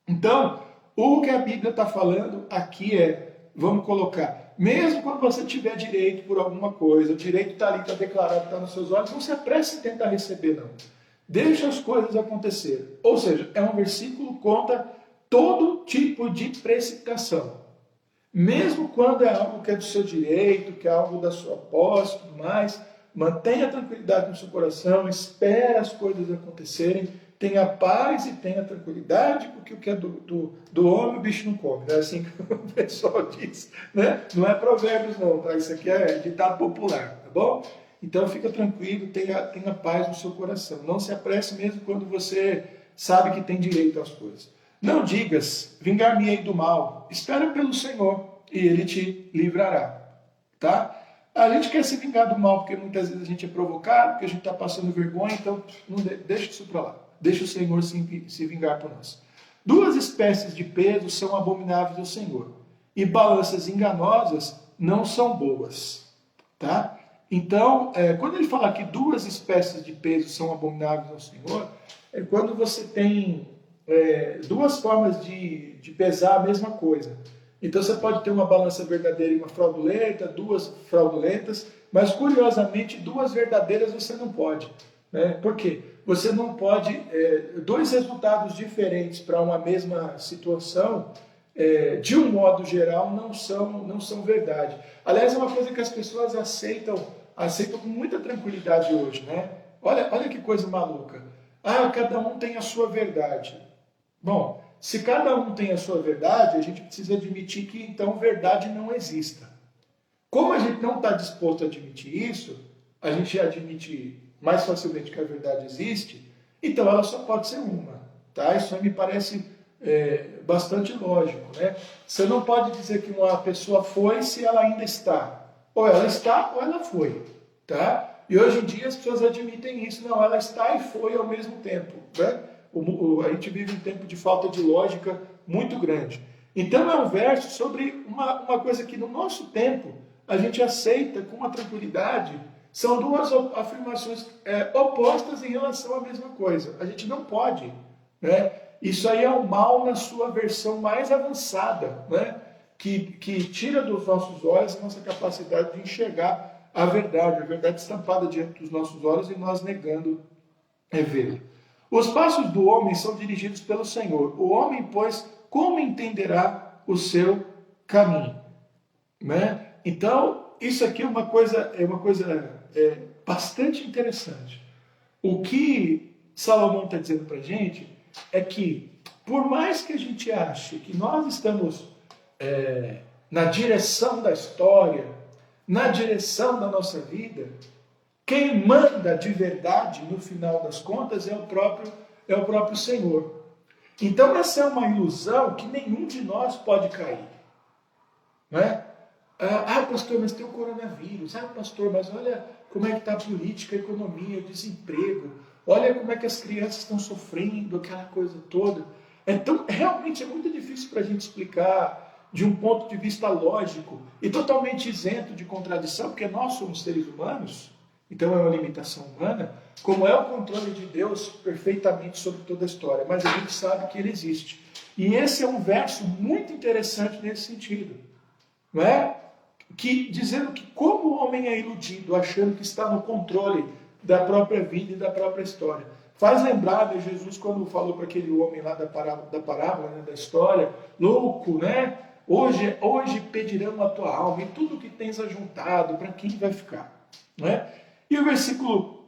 Então, o que a Bíblia está falando aqui vamos colocar, mesmo quando você tiver direito por alguma coisa, o direito está ali, está declarado, está nos seus olhos, não se apresse em tentar receber, não. Deixa as coisas acontecerem. Ou seja, é um versículo contra todo tipo de precipitação. Mesmo quando é algo que é do seu direito, que é algo da sua posse e tudo mais, mantenha tranquilidade no seu coração, espere as coisas acontecerem, tenha paz e tenha tranquilidade, porque o que é do homem o bicho não come, né? Assim que o pessoal diz, né? Não é provérbios não, tá? Isso aqui é ditado popular, tá bom? Então fica tranquilo, tenha paz no seu coração. Não se apresse mesmo quando você sabe que tem direito às coisas. Não digas, vingar-me-ei do mal. Espera pelo Senhor e Ele te livrará. Tá? A gente quer se vingar do mal porque muitas vezes a gente é provocado, porque a gente está passando vergonha, então não deixa isso para lá. Deixa o Senhor se vingar por nós. Duas espécies de peso são abomináveis ao Senhor. E balanças enganosas não são boas. Tá? Então, quando ele fala que duas espécies de peso são abomináveis ao Senhor, é quando você tem duas formas de pesar a mesma coisa. Então você pode ter uma balança verdadeira e uma fraudulenta, duas fraudulentas, mas curiosamente duas verdadeiras você não pode. Né? Por quê? Você não pode, dois resultados diferentes para uma mesma situação, de um modo geral, não são verdade. Aliás, é uma coisa que as pessoas aceitam com muita tranquilidade hoje. Né? Olha que coisa maluca. Ah, cada um tem a sua verdade. Bom, se cada um tem a sua verdade, a gente precisa admitir que então verdade não exista. Como a gente não está disposto a admitir isso, a gente admite mais facilmente que a verdade existe, então ela só pode ser uma. Tá? Isso me parece bastante lógico. Né? Você não pode dizer que uma pessoa foi se ela ainda está. Ou ela está ou ela foi. Tá? E hoje em dia as pessoas admitem isso. Não, ela está e foi ao mesmo tempo. Né? A gente vive um tempo de falta de lógica muito grande. Então é um verso sobre uma coisa que no nosso tempo a gente aceita com uma tranquilidade. São duas afirmações opostas em relação à mesma coisa. A gente não pode. Né? Isso aí é o mal na sua versão mais avançada, né? que tira dos nossos olhos a nossa capacidade de enxergar a verdade estampada diante dos nossos olhos e nós negando vê-la. Os passos do homem são dirigidos pelo Senhor. O homem, pois, como entenderá o seu caminho? Né? Então, isso aqui é uma coisa bastante interessante. O que Salomão está dizendo para a gente é que, por mais que a gente ache que nós estamos na direção da história, na direção da nossa vida, quem manda de verdade, no final das contas, é o próprio Senhor. Então, essa é uma ilusão que nenhum de nós pode cair. Não é? Pastor, mas tem o coronavírus. Pastor, mas olha como é que está a política, a economia, o desemprego. Olha como é que as crianças estão sofrendo, aquela coisa toda. Então, realmente é muito difícil para a gente explicar de um ponto de vista lógico e totalmente isento de contradição, porque nós somos seres humanos, então é uma limitação humana, como é o controle de Deus perfeitamente sobre toda a história. Mas a gente sabe que ele existe. E esse é um verso muito interessante nesse sentido. Não é? Dizendo que como o homem é iludido, achando que está no controle da própria vida e da própria história. Faz lembrar de Jesus quando falou para aquele homem lá da parábola, né, da história, louco, né? Hoje pedirão a tua alma e tudo que tens ajuntado, para quem vai ficar? Né? E o versículo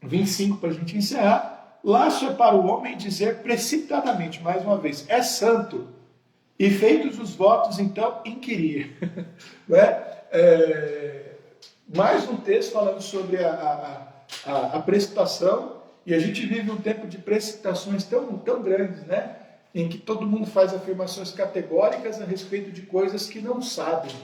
25, para a gente encerrar, laço é para o homem dizer precipitadamente, mais uma vez, é santo. E feitos os votos, então, inquirir. Né? Mais um texto falando sobre a precipitação E a gente vive um tempo de precipitações tão grandes, né? Em que todo mundo faz afirmações categóricas a respeito de coisas que não sabem.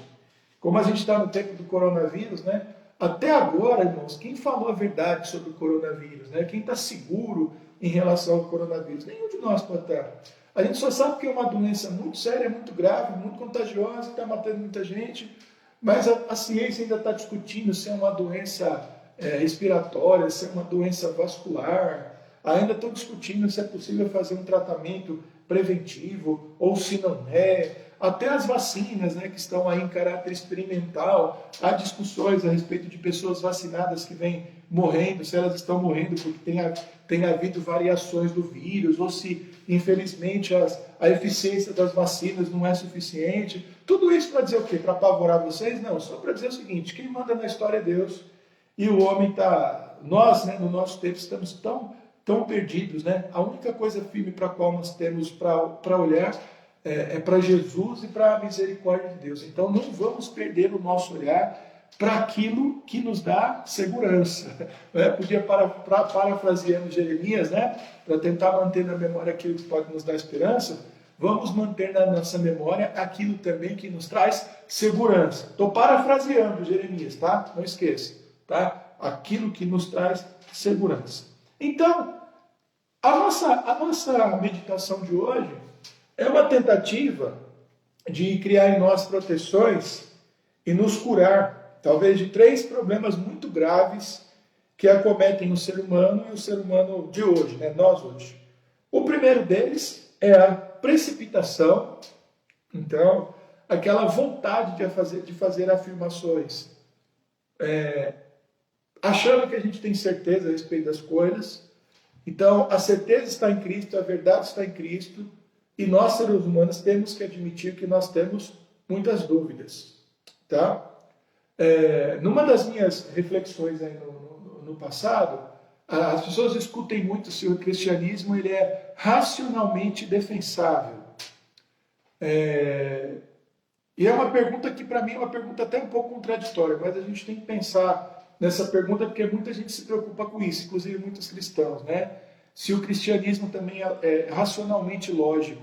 Como a gente está no tempo do coronavírus, né? Até agora, irmãos, quem falou a verdade sobre o coronavírus, né? Quem está seguro em relação ao coronavírus? Nenhum de nós pode estar. A gente só sabe que é uma doença muito séria, muito grave, muito contagiosa, está matando muita gente, mas a ciência ainda está discutindo se é uma doença respiratória, se é uma doença vascular. Ainda estão discutindo se é possível fazer um tratamento preventivo ou se não é. Até as vacinas, né, que estão aí em caráter experimental, há discussões a respeito de pessoas vacinadas que vêm morrendo, se elas estão morrendo porque tem havido variações do vírus, ou se, infelizmente, a eficiência das vacinas não é suficiente. Tudo isso para dizer o quê? Para apavorar vocês? Não, só para dizer o seguinte, quem manda na história é Deus, e o homem está... Nós, né, no nosso tempo, estamos tão perdidos, né? A única coisa firme para a qual nós temos para olhar é para Jesus e para a misericórdia de Deus. Então não vamos perder o nosso olhar para aquilo que nos dá segurança. Podia, parafraseando Jeremias, né? Para tentar manter na memória aquilo que pode nos dar esperança, vamos manter na nossa memória aquilo também que nos traz segurança. Estou parafraseando Jeremias, tá? Não esqueça, tá? Aquilo que nos traz segurança. Então, a nossa meditação de hoje é uma tentativa de criar em nós proteções e nos curar, talvez, de 3 problemas muito graves que acometem o ser humano e o ser humano de hoje, né? Nós hoje. O primeiro deles é a precipitação, então, aquela vontade de fazer afirmações, achando que a gente tem certeza a respeito das coisas. Então, a certeza está em Cristo, a verdade está em Cristo, e nós, seres humanos, temos que admitir que nós temos muitas dúvidas. Tá? Numa das minhas reflexões aí no passado, as pessoas discutem muito se o cristianismo ele é racionalmente defensável. E é uma pergunta que, para mim, é uma pergunta até um pouco contraditória, mas a gente tem que pensar nessa pergunta porque muita gente se preocupa com isso, inclusive muitos cristãos, né? Se o cristianismo também é racionalmente lógico.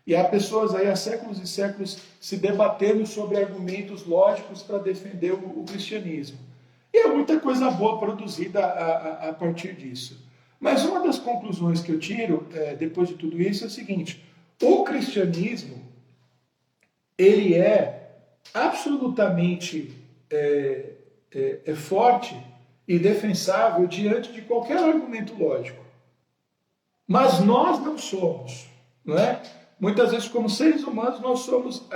E há pessoas aí há séculos e séculos se debatendo sobre argumentos lógicos para defender o cristianismo. E há muita coisa boa produzida a partir disso. Mas uma das conclusões que eu tiro, depois de tudo isso, é o seguinte: o cristianismo, ele é absolutamente forte e defensável diante de qualquer argumento lógico. Mas nós não somos, não é? Muitas vezes, como seres humanos, nós somos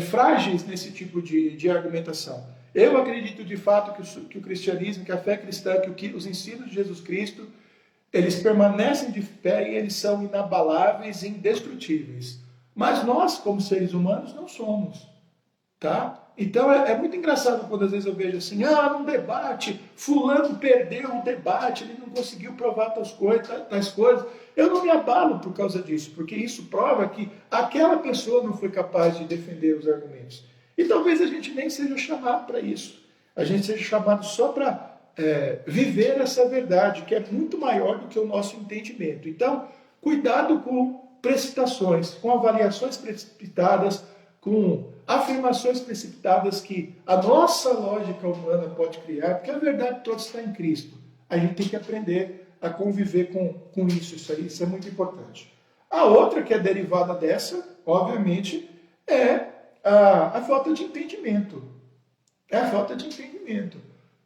frágeis nesse tipo de argumentação. Eu acredito de fato que o cristianismo, que a fé cristã, que os ensinos de Jesus Cristo, eles permanecem de pé e eles são inabaláveis e indestrutíveis. Mas nós, como seres humanos, não somos. Tá? Então é muito engraçado quando às vezes eu vejo assim, num debate, fulano perdeu o debate, ele não conseguiu provar tais coisas. Eu não me abalo por causa disso, porque isso prova que aquela pessoa não foi capaz de defender os argumentos. E talvez a gente nem seja chamado para isso. A gente seja chamado só para viver essa verdade, que é muito maior do que o nosso entendimento. Então, cuidado com precipitações, com avaliações precipitadas, com afirmações precipitadas que a nossa lógica humana pode criar, porque a verdade toda está em Cristo. A gente tem que aprender a conviver com isso. Isso é muito importante. A outra que é derivada dessa, obviamente, é a falta de entendimento. É a falta de entendimento.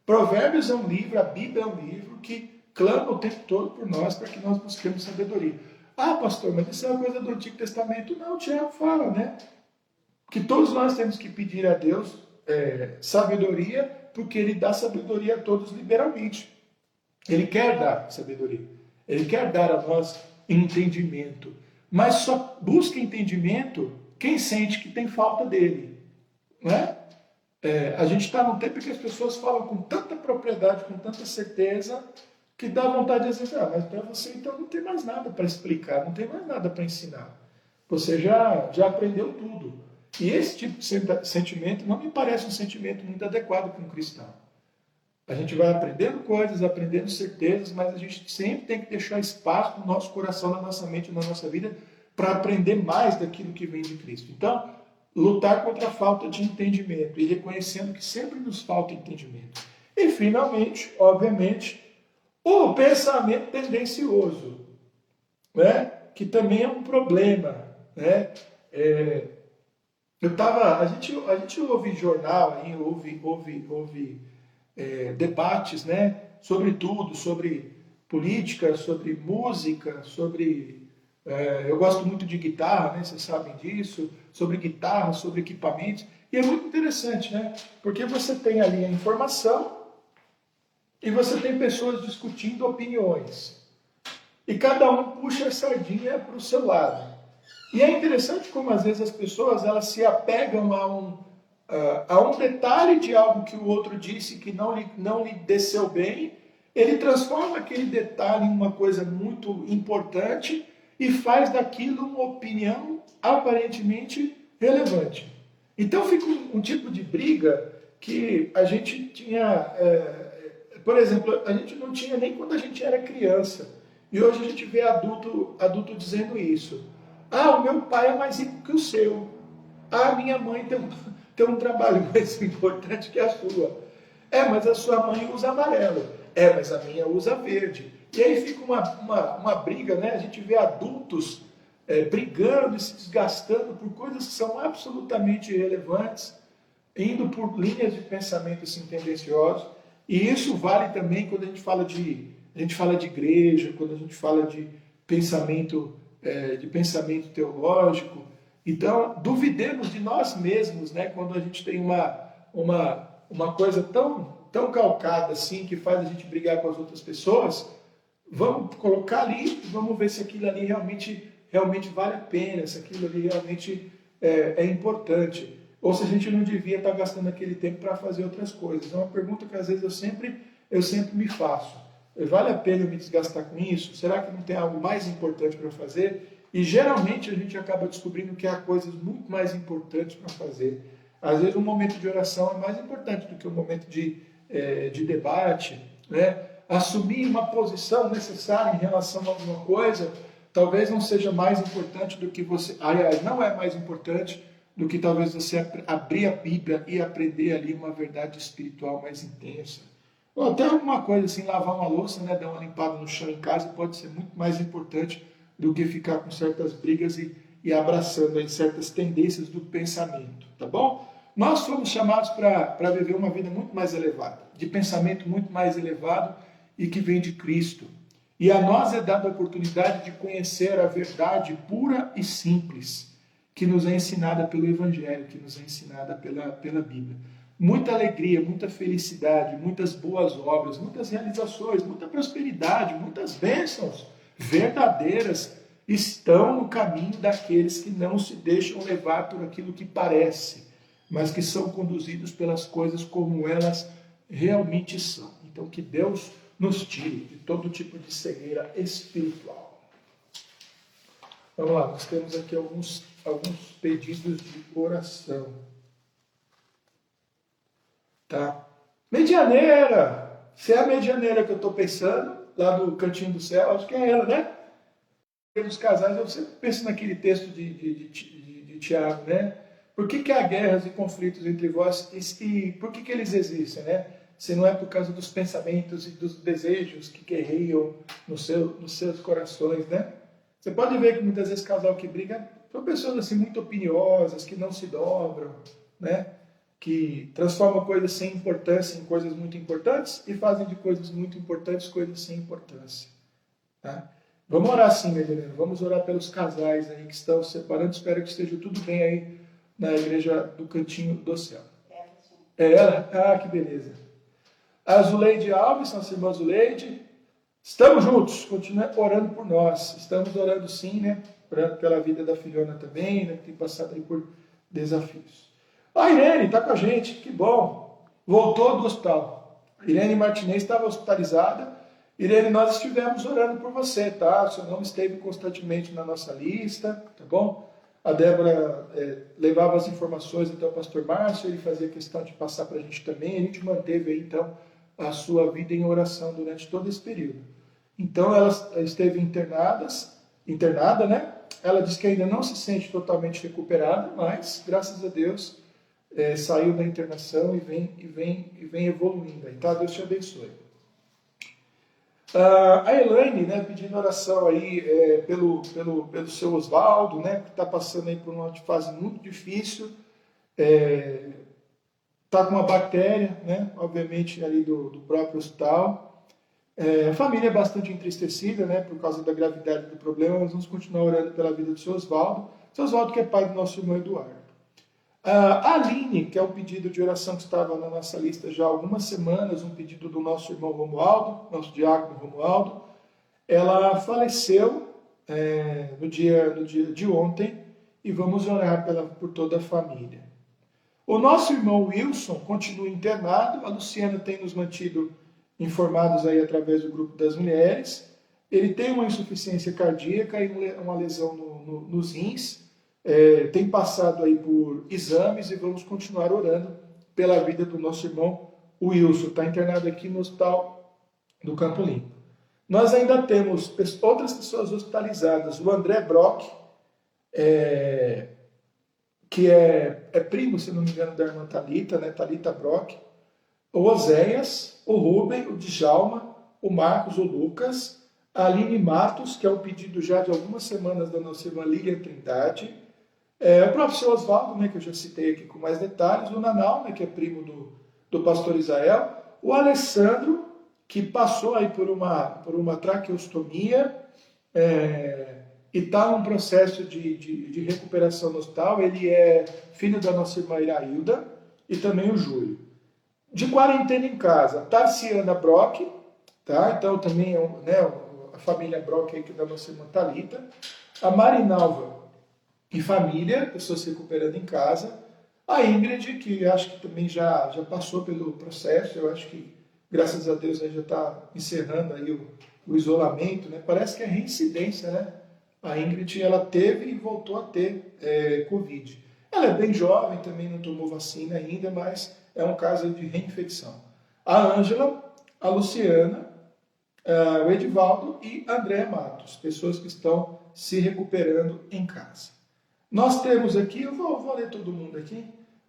Provérbios é um livro, a Bíblia é um livro que clama o tempo todo por nós para que nós busquemos sabedoria. Pastor, mas isso é uma coisa do Antigo Testamento. Não, o Tiago fala, né? Que todos nós temos que pedir a Deus sabedoria, porque Ele dá sabedoria a todos liberalmente. Ele quer dar sabedoria. Ele quer dar a nós entendimento. Mas só busca entendimento quem sente que tem falta dele. Não é? A gente está num tempo que as pessoas falam com tanta propriedade, com tanta certeza, que dá vontade de dizer, mas para você então não tem mais nada para explicar, não tem mais nada para ensinar. Você já aprendeu tudo. E esse tipo de sentimento não me parece um sentimento muito adequado para um cristão. A gente vai aprendendo coisas, aprendendo certezas, mas a gente sempre tem que deixar espaço no nosso coração, na nossa mente, na nossa vida, para aprender mais daquilo que vem de Cristo. Então, lutar contra a falta de entendimento e reconhecendo que sempre nos falta entendimento. E, finalmente, obviamente, o pensamento tendencioso, né? Que também é um problema, né? A gente ouve jornal, aí, ouve debates, né? Sobre tudo, sobre política, sobre música, sobre... eu gosto muito de guitarra, né? Vocês sabem disso, sobre guitarra, sobre equipamentos. E é muito interessante, né? Porque você tem ali a informação e você tem pessoas discutindo opiniões. E cada um puxa a sardinha para o seu lado. E é interessante como às vezes as pessoas elas se apegam a um detalhe de algo que o outro disse que não lhe desceu bem, ele transforma aquele detalhe em uma coisa muito importante e faz daquilo uma opinião aparentemente relevante. Então fica um tipo de briga que a gente tinha, por exemplo, a gente não tinha nem quando a gente era criança. E hoje a gente vê adulto dizendo isso. Ah, o meu pai é mais rico que o seu. Ah, a minha mãe tem um trabalho mais importante que a sua. Mas a sua mãe usa amarelo. Mas a minha usa verde. E aí fica uma briga, né? A gente vê adultos brigando e se desgastando por coisas que são absolutamente irrelevantes, indo por linhas de pensamento assim, tendenciosos. E isso vale também quando a gente fala de igreja, quando a gente fala de pensamento teológico. Então, duvidemos de nós mesmos, né? Quando a gente tem uma coisa tão calcada assim, que faz a gente brigar com as outras pessoas, vamos colocar ali, vamos ver se aquilo ali realmente vale a pena, se aquilo ali realmente é importante, ou se a gente não devia estar gastando aquele tempo para fazer outras coisas. É uma pergunta que às vezes eu sempre me faço. Vale a pena eu me desgastar com isso? Será que não tem algo mais importante para fazer? E geralmente a gente acaba descobrindo que há coisas muito mais importantes para fazer. Às vezes um momento de oração é mais importante do que um momento de debate, né? Assumir uma posição necessária em relação a alguma coisa talvez não seja mais importante do que você... Aliás, não é mais importante do que talvez você abrir a Bíblia e aprender ali uma verdade espiritual mais intensa. Ou até alguma coisa assim, lavar uma louça, né, dar uma limpada no chão em casa pode ser muito mais importante do que ficar com certas brigas e abraçando aí certas tendências do pensamento, tá bom? Nós fomos chamados para viver uma vida muito mais elevada, de pensamento muito mais elevado e que vem de Cristo. E a nós é dada a oportunidade de conhecer a verdade pura e simples, que nos é ensinada pelo Evangelho, que nos é ensinada pela Bíblia. Muita alegria, muita felicidade, muitas boas obras, muitas realizações, muita prosperidade, muitas bênçãos verdadeiras estão no caminho daqueles que não se deixam levar por aquilo que parece, mas que são conduzidos pelas coisas como elas realmente são. Então, que Deus nos tire de todo tipo de cegueira espiritual. Vamos lá, nós temos aqui alguns pedidos de oração. Tá? Medianeira! Se é a medianeira que eu estou pensando, lá do cantinho do céu, acho que é ela, né? Dos casais, eu sempre penso naquele texto de Tiago, né? Por que há guerras e conflitos entre vós e por que eles existem, né? Se não é por causa dos pensamentos e dos desejos que guerreiam nos seus corações, né? Você pode ver que muitas vezes casal que briga são pessoas assim muito opiniosas, que não se dobram, né? Que transformam coisas sem importância em coisas muito importantes e fazem de coisas muito importantes coisas sem importância. Tá? Vamos orar sim, meu irmão. Vamos orar pelos casais aí que estão se separando. Espero que esteja tudo bem aí na igreja do Cantinho do Céu. É ela? Ah, que beleza. A Zuleide Alves, nossa irmã Zuleide. Estamos juntos, continue orando por nós. Estamos orando sim, né? Orando pela vida da filhona também, né? Que tem passado aí por desafios. A Irene está com a gente, que bom. Voltou do hospital. Irene Martinez estava hospitalizada. Irene, nós estivemos orando por você, tá? O seu nome esteve constantemente na nossa lista, tá bom? A Débora levava as informações até o pastor Márcio, ele fazia questão de passar para a gente também. A gente manteve aí, então, a sua vida em oração durante todo esse período. Então ela esteve internada, né? Ela diz que ainda não se sente totalmente recuperada, mas graças a Deus saiu da internação e vem evoluindo. Aí, tá? Deus te abençoe. A Elaine, né, pedindo oração aí pelo seu Oswaldo, né, que está passando aí por uma fase muito difícil, está com uma bactéria, né, obviamente ali do próprio hospital. A família é bastante entristecida, né, por causa da gravidade do problema, mas vamos continuar orando pela vida do seu Oswaldo. Seu Oswaldo que é pai do nosso irmão Eduardo. A Aline, que é um pedido de oração que estava na nossa lista já há algumas semanas, um pedido do nosso irmão Romualdo, nosso diácono Romualdo, ela faleceu no dia de ontem e vamos orar por toda a família. O nosso irmão Wilson continua internado, a Luciana tem nos mantido informados aí através do grupo das mulheres. Ele tem uma insuficiência cardíaca e uma lesão nos rins. Tem passado aí por exames e vamos continuar orando pela vida do nosso irmão Wilson. Está internado aqui no Hospital do Campo Limpo. Nós ainda temos outras pessoas hospitalizadas. O André Brock, que é primo, se não me engano, da irmã Thalita, né? Thalita Brock. O Oséias, o Rubem, o Djalma, o Marcos, o Lucas, a Aline Matos, que é um pedido já de algumas semanas da nossa irmã Lilian Trindade, o próprio seu Oswaldo, né, que eu já citei aqui com mais detalhes, o Nanal, né, que é primo do pastor Israel, o Alessandro, que passou aí por uma traqueostomia e está num processo de recuperação no hospital. Ele é filho da nossa irmã Irailda e também o Júlio. De quarentena em casa, Tarciana Brock, tá? Então também a família Brock aí, que é da nossa irmã Thalita, a Marinalva e família, pessoas se recuperando em casa, a Ingrid, que acho que também já passou pelo processo, eu acho que, graças a Deus, aí já está encerrando aí o isolamento, né? Parece que é reincidência, né? A Ingrid, ela teve e voltou a ter Covid. Ela é bem jovem, também não tomou vacina ainda, mas é um caso de reinfecção. A Ângela, a Luciana, o Edivaldo e André Matos, pessoas que estão se recuperando em casa. Nós temos aqui, eu vou ler todo mundo aqui,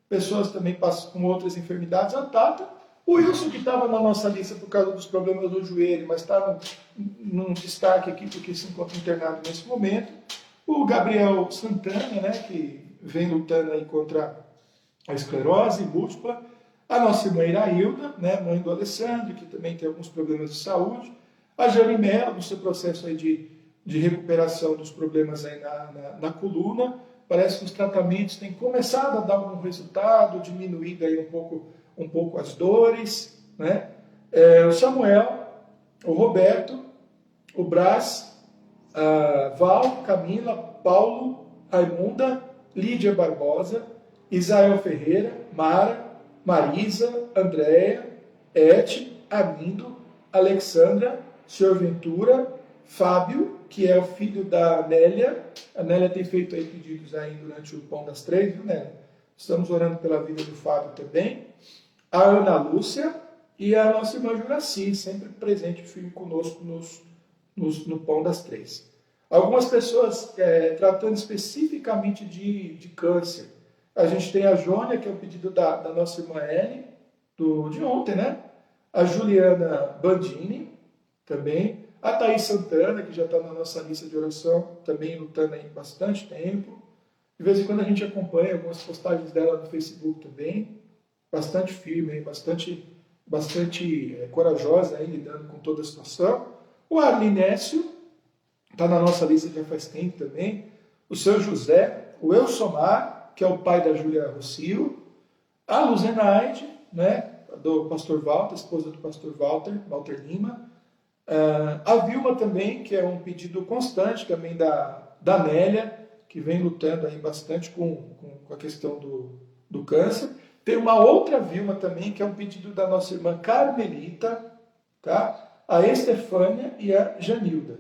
pessoas também com outras enfermidades, a Tata, o Wilson, que estava na nossa lista por causa dos problemas do joelho, mas está num destaque aqui porque se encontra internado nesse momento, o Gabriel Santana, né, que vem lutando aí contra a esclerose múltipla, a nossa irmã Irailda, né, mãe do Alessandro, que também tem alguns problemas de saúde, a Jane Mello, no seu processo aí de recuperação dos problemas aí na coluna. Parece que os tratamentos têm começado a dar algum resultado, diminuído aí um pouco as dores, né? O Samuel, o Roberto, o Brás, a Val, Camila, Paulo, Raimunda, Lídia Barbosa, Isael Ferreira, Mara, Marisa, Andréia, Ete, Armindo, Alexandra, Senhor Ventura, Fábio, que é o filho da Nélia. A Nélia tem feito aí pedidos aí durante o Pão das Três, viu, Nélia? Estamos orando pela vida do Fábio também. A Ana Lúcia e a nossa irmã Juraci, sempre presente, firme conosco no Pão das Três. Algumas pessoas tratando especificamente de câncer. A gente tem a Jônia, que é o pedido da nossa irmã Ellen, de ontem, né? A Juliana Bandini, também. A Thaís Santana, que já está na nossa lista de oração, também lutando aí bastante tempo. De vez em quando a gente acompanha algumas postagens dela no Facebook também. Bastante firme, bastante corajosa aí, lidando com toda a situação. O Arlinécio está na nossa lista já faz tempo também. O seu José, o Elsomar, que é o pai da Júlia Rocio. A Luzenaide, né, do pastor Walter, esposa do pastor Walter Lima. A Vilma também, que é um pedido constante também da Nélia, que vem lutando aí bastante com a questão do câncer. Tem uma outra Vilma também, que é um pedido da nossa irmã Carmelita, tá? A Estefânia e a Janilda.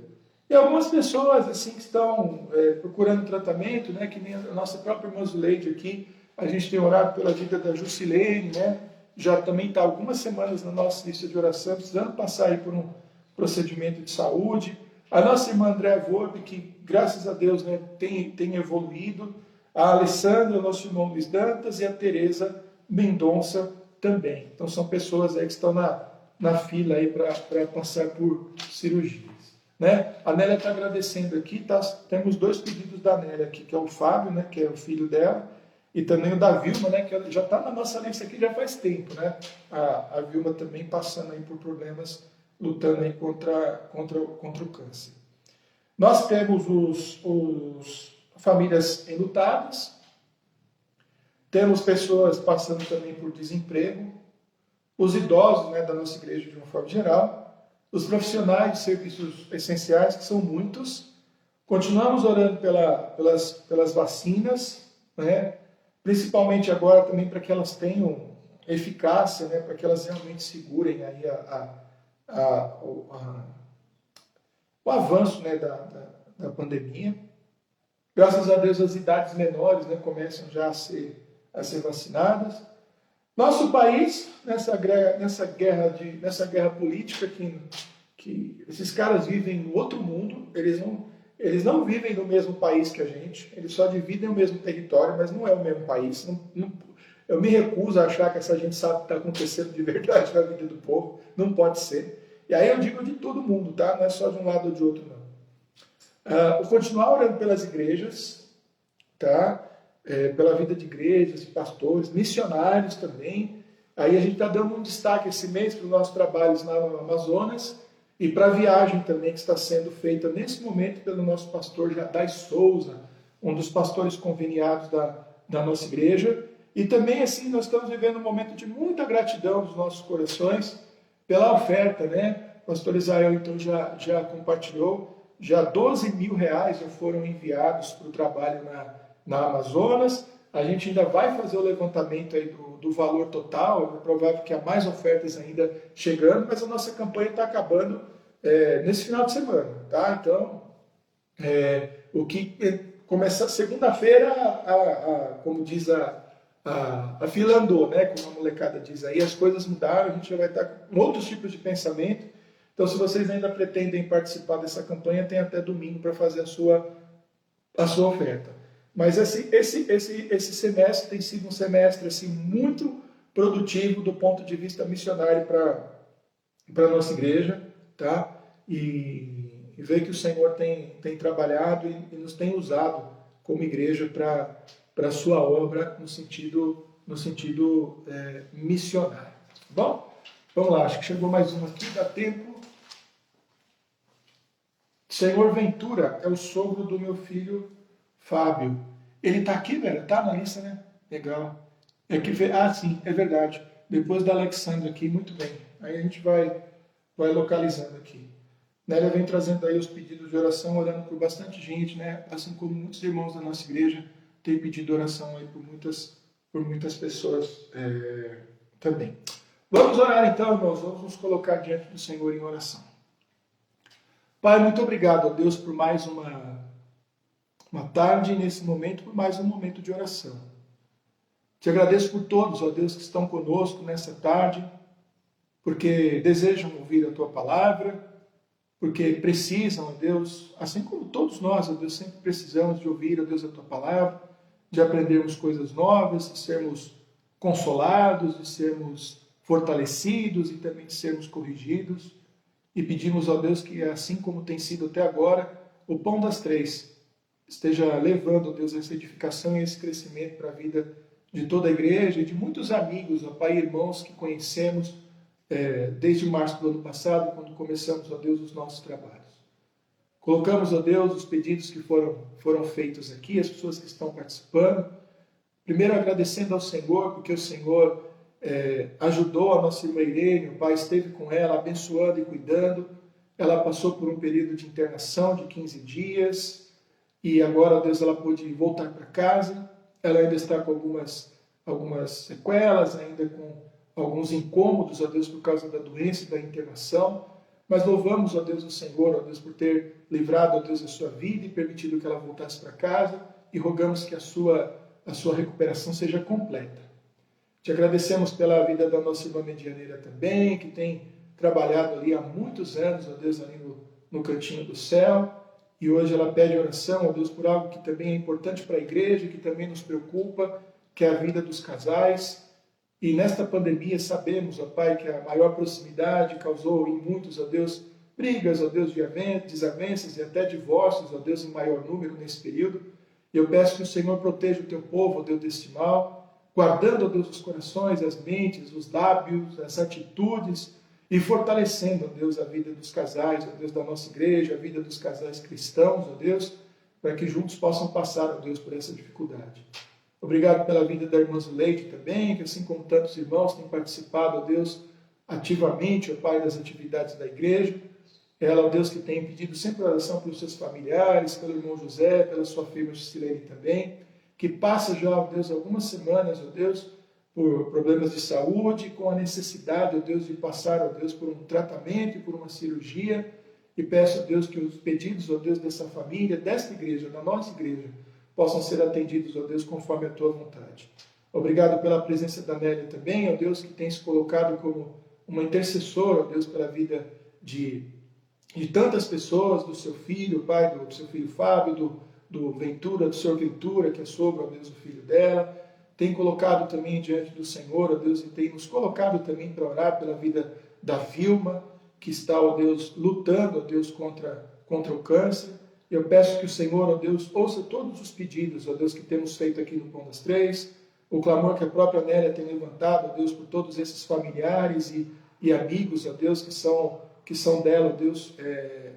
E algumas pessoas assim que estão procurando tratamento, né, que nem a nossa própria irmã Zuleide aqui, a gente tem orado pela vida da Jusilene, né? já também está algumas semanas na nossa lista de oração, precisando passar aí por um procedimento de saúde. A nossa irmã Andréa Volpe, que graças a Deus, né, tem evoluído. A Alessandra, o nosso irmão Luiz Dantas, e a Tereza Mendonça também. Então são pessoas aí que estão na fila aí para passar por cirurgias. Né? A Nélia está agradecendo aqui, temos 2 pedidos da Nélia aqui, que é o Fábio, né, que é o filho dela, e também o da Vilma, né, que já está na nossa lista aqui já faz tempo. Né? A Vilma também passando aí por problemas, lutando aí contra o câncer. Nós temos os famílias enlutadas, temos pessoas passando também por desemprego, os idosos, né, da nossa igreja de uma forma geral, os profissionais de serviços essenciais, que são muitos. Continuamos orando pelas vacinas, né, principalmente agora também para que elas tenham eficácia, né, para que elas realmente segurem aí o avanço, né, da pandemia. Graças a Deus as idades menores, né, começam já a ser vacinadas. Nosso país, nessa guerra política que esses caras vivem no outro mundo, eles não vivem no mesmo país que a gente, eles só dividem o mesmo território, mas não é o mesmo país. Eu me recuso a achar que essa gente sabe o que está acontecendo de verdade na vida do povo, não pode ser. E aí eu digo de todo mundo, tá? Não é só de um lado ou de outro, não. Vou continuar orando pelas igrejas, tá? Pela vida de igrejas, de pastores, missionários também. Aí a gente está dando um destaque esse mês para os nossos trabalhos lá no Amazonas e para a viagem também que está sendo feita nesse momento pelo nosso pastor Jadai Souza, um dos pastores conveniados da nossa igreja. E também assim nós estamos vivendo um momento de muita gratidão dos nossos corações pela oferta, né? O pastor Israel então já compartilhou, já 12 mil reais já foram enviados para o trabalho na Amazonas. A gente ainda vai fazer o levantamento aí do valor total, é provável que há mais ofertas ainda chegando, mas a nossa campanha está acabando nesse final de semana, tá? Então, o que começa segunda-feira, como diz a fila andou, né? Como a molecada diz aí, as coisas mudaram, a gente já vai estar com outros tipos de pensamento. Então, se vocês ainda pretendem participar dessa campanha, tem até domingo para fazer a sua oferta. Mas esse semestre tem sido um semestre assim, muito produtivo do ponto de vista missionário para a nossa igreja, tá? E ver que o Senhor tem trabalhado e nos tem usado como igreja para a sua obra no sentido missionário. Bom, vamos lá, acho que chegou mais uma aqui, dá tempo. Senhor Ventura é o sogro do meu filho Fábio. Ele está aqui, velho? Está na lista, né? Legal. Sim, é verdade. Depois da Alexandra aqui, muito bem. Aí a gente vai localizando aqui. Nélia vem trazendo aí os pedidos de oração, orando por bastante gente, né? Assim como muitos irmãos da nossa igreja têm pedido oração aí por muitas pessoas também. Vamos orar então, irmãos. Vamos nos colocar diante do Senhor em oração. Pai, muito obrigado, ó Deus, por mais uma tarde, nesse momento, por mais um momento de oração. Te agradeço por todos, ó Deus, que estão conosco nessa tarde, porque desejam ouvir a Tua palavra, porque precisam, ó Deus, assim como todos nós, ó Deus, sempre precisamos de ouvir, ó Deus, a Tua palavra, de aprendermos coisas novas, de sermos consolados, de sermos fortalecidos e também de sermos corrigidos. E pedimos, ó Deus, que assim como tem sido até agora, o Pão das Três esteja levando, ó Deus, essa edificação e esse crescimento para a vida de toda a igreja e de muitos amigos, ó Pai e irmãos que conhecemos desde março do ano passado, quando começamos, ó Deus, os nossos trabalhos. Colocamos, ó Deus, os pedidos que foram feitos aqui, as pessoas que estão participando. Primeiro agradecendo ao Senhor, porque o Senhor ajudou a nossa irmã Irene, o Pai esteve com ela, abençoando e cuidando. Ela passou por um período de internação de 15 dias e agora, Deus, ela pôde voltar para casa. Ela ainda está com algumas sequelas, ainda com alguns incômodos, ó Deus, por causa da doença e da internação. Mas louvamos, ó Deus, o Senhor, ó Deus, por ter livrado, ó Deus, a sua vida e permitido que ela voltasse para casa, e rogamos que a sua recuperação seja completa. Te agradecemos pela vida da nossa irmã medianeira também, que tem trabalhado ali há muitos anos, ó Deus, ali no cantinho do céu. E hoje ela pede oração, ó Deus, por algo que também é importante para a igreja, que também nos preocupa, que é a vida dos casais. E nesta pandemia sabemos, ó Pai, que a maior proximidade causou em muitos, ó Deus, brigas, ó Deus, desavenças e até divórcios, ó Deus, em maior número nesse período. E eu peço que o Senhor proteja o teu povo, ó Deus, deste mal, guardando, ó Deus, os corações, as mentes, os lábios, as atitudes, e fortalecendo, ó Deus, a vida dos casais, ó Deus, da nossa igreja, a vida dos casais cristãos, ó Deus, para que juntos possam passar, ó Deus, por essa dificuldade. Obrigado pela vida da irmã Zuleide também, que assim como tantos irmãos têm participado, ó Deus, ativamente, ó Pai, das atividades da igreja. Ela, ó Deus, que tem pedido sempre oração pelos seus familiares, pelo irmão José, pela sua filha Gisilene também, que passa já, ó Deus, algumas semanas, ó Deus, por problemas de saúde, com a necessidade, ó Deus, de passar, ó Deus, por um tratamento e por uma cirurgia. E peço, ó Deus, que os pedidos, ó Deus, dessa família, desta igreja, da nossa igreja, possam ser atendidos, ó Deus, conforme a tua vontade. Obrigado pela presença da Nélia também, ó Deus, que tem se colocado como uma intercessora, ó Deus, pela vida de tantas pessoas, do seu filho, pai, do seu filho Fábio, do Ventura, do Senhor Ventura, que é sobre, ó Deus, o filho dela. Tem colocado também diante do Senhor, ó Deus, e tem nos colocado também para orar pela vida da Vilma, que está, ó Deus, lutando, ó Deus, contra o câncer. Eu peço que o Senhor, ó Deus, ouça todos os pedidos, ó Deus, que temos feito aqui no Pão das Três, o clamor que a própria Nélia tem levantado, ó Deus, por todos esses familiares e amigos, ó Deus, que são dela, ó Deus,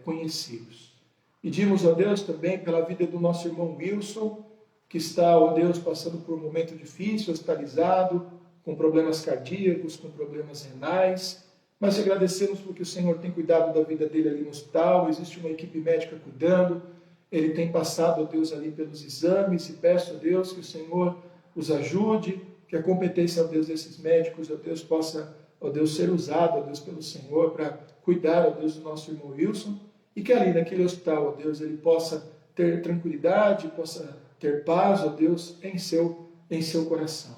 conhecidos. Pedimos, ó Deus, também pela vida do nosso irmão Wilson, que está, ó Deus, passando por um momento difícil, hospitalizado, com problemas cardíacos, com problemas renais. Mas te agradecemos porque o Senhor tem cuidado da vida dele ali no hospital, existe uma equipe médica cuidando, ele tem passado, ó Deus, ali pelos exames, e peço, ó Deus, que o Senhor os ajude, que a competência, ó Deus, desses médicos, ó Deus, possa, ó Deus, ser usada, ó Deus, pelo Senhor, para cuidar, ó Deus, do nosso irmão Wilson, e que ali naquele hospital, ó Deus, ele possa ter tranquilidade, possa ter paz, ó Deus, em seu coração.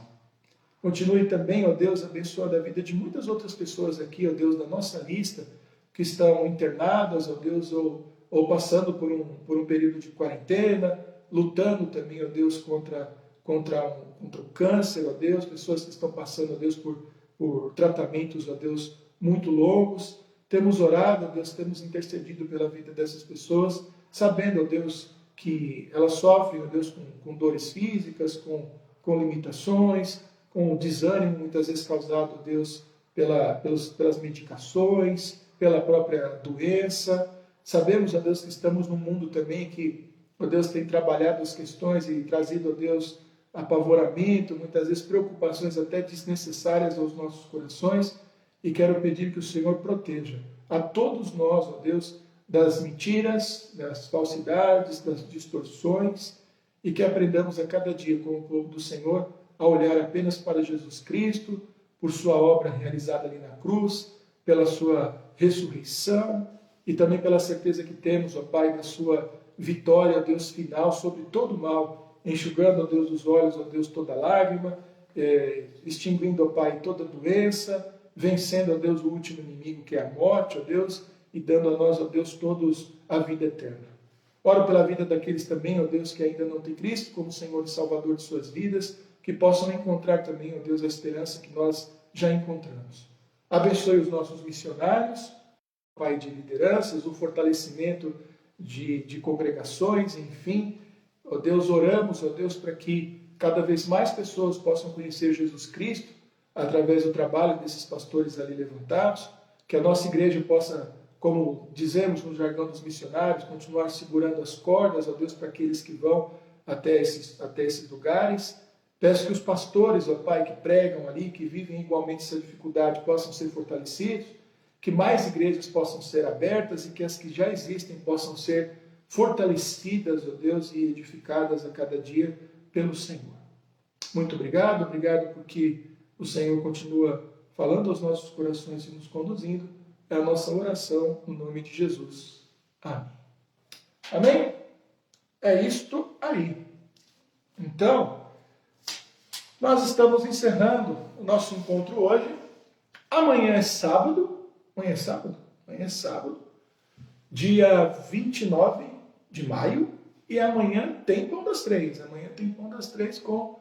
Continue também, ó Deus, abençoando a vida de muitas outras pessoas aqui, ó Deus, da nossa lista, que estão internadas, ó Deus, ou passando por um período de quarentena, lutando também, ó Deus, contra o câncer, ó Deus, pessoas que estão passando, ó Deus, por tratamentos, ó Deus, muito longos. Temos orado, ó Deus, temos intercedido pela vida dessas pessoas, sabendo, ó Deus, que elas sofrem, ó Deus, com dores físicas, com limitações, com o desânimo muitas vezes causado, Deus, pelas medicações, pela própria doença. Sabemos, ó Deus, que estamos num mundo também que, ó Deus, tem trabalhado as questões e trazido, ó Deus, apavoramento, muitas vezes preocupações até desnecessárias aos nossos corações. E quero pedir que o Senhor proteja a todos nós, ó Deus, das mentiras, das falsidades, das distorções, e que aprendamos a cada dia com o povo do Senhor a olhar apenas para Jesus Cristo, por sua obra realizada ali na cruz, pela sua ressurreição e também pela certeza que temos, ó Pai, da sua vitória, ó Deus, final sobre todo o mal, enxugando, ó Deus, dos olhos, ó Deus, toda lágrima, extinguindo, ó Pai, toda doença, vencendo, ó Deus, o último inimigo que é a morte, ó Deus, e dando a nós, ó Deus, todos a vida eterna. Oro pela vida daqueles também, ó Deus, que ainda não têm Cristo como Senhor e Salvador de suas vidas, que possam encontrar também, ó Deus, a esperança que nós já encontramos. Abençoe os nossos missionários, Pai, de lideranças, o fortalecimento de congregações, enfim. Ó Deus, oramos, ó Deus, para que cada vez mais pessoas possam conhecer Jesus Cristo através do trabalho desses pastores ali levantados, que a nossa igreja possa, como dizemos no jargão dos missionários, continuar segurando as cordas, ó Deus, para aqueles que vão até esses lugares. Peço que os pastores, ó Pai, que pregam ali, que vivem igualmente essa dificuldade, possam ser fortalecidos, que mais igrejas possam ser abertas e que as que já existem possam ser fortalecidas, ó Deus, e edificadas a cada dia pelo Senhor. Muito obrigado porque o Senhor continua falando aos nossos corações e nos conduzindo. É a nossa oração no nome de Jesus. Amém. Amém? É isto aí. Então, Nós estamos encerrando o nosso encontro hoje. Amanhã é sábado. Amanhã é sábado? Amanhã é sábado. Dia 29 de maio. E amanhã tem Pão das Três. Amanhã tem Pão das Três com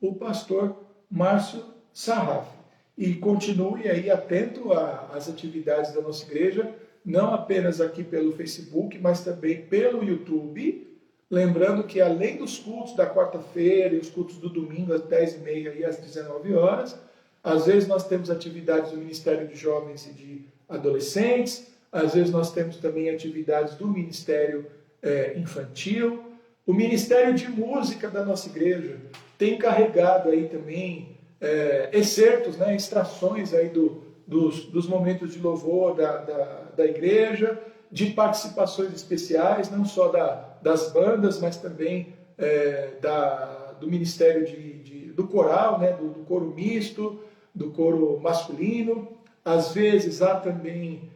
o pastor Márcio Sarraf. E continue aí atento às atividades da nossa igreja, não apenas aqui pelo Facebook, mas também pelo YouTube. Lembrando que além dos cultos da quarta-feira e os cultos do domingo às 10h30 e às 19 horas, às vezes nós temos atividades do Ministério de Jovens e de Adolescentes, às vezes nós temos também atividades do Ministério Infantil. O Ministério de Música da nossa igreja tem carregado aí também excertos, né, extrações aí dos momentos de louvor da igreja, de participações especiais, não só das bandas, mas também do Ministério do coral, né, do coro misto, do coro masculino. Às vezes há também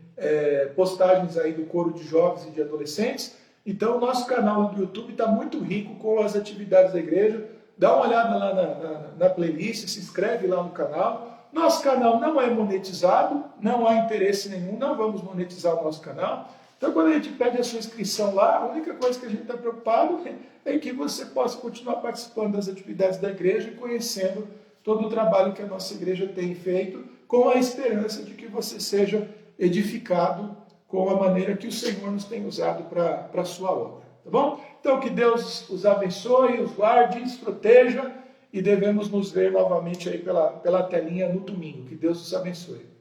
postagens aí do coro de jovens e de adolescentes. Então o nosso canal do YouTube está muito rico com as atividades da igreja. Dá uma olhada lá na playlist, se inscreve lá no canal. Nosso canal não é monetizado, não há interesse nenhum, não vamos monetizar o nosso canal. Então, quando a gente pede a sua inscrição lá, a única coisa que a gente está preocupado é que você possa continuar participando das atividades da igreja e conhecendo todo o trabalho que a nossa igreja tem feito, com a esperança de que você seja edificado com a maneira que o Senhor nos tem usado para a sua obra. Tá bom? Então, que Deus os abençoe, os guarde, os proteja, e devemos nos ver novamente aí pela telinha no domingo. Que Deus os abençoe.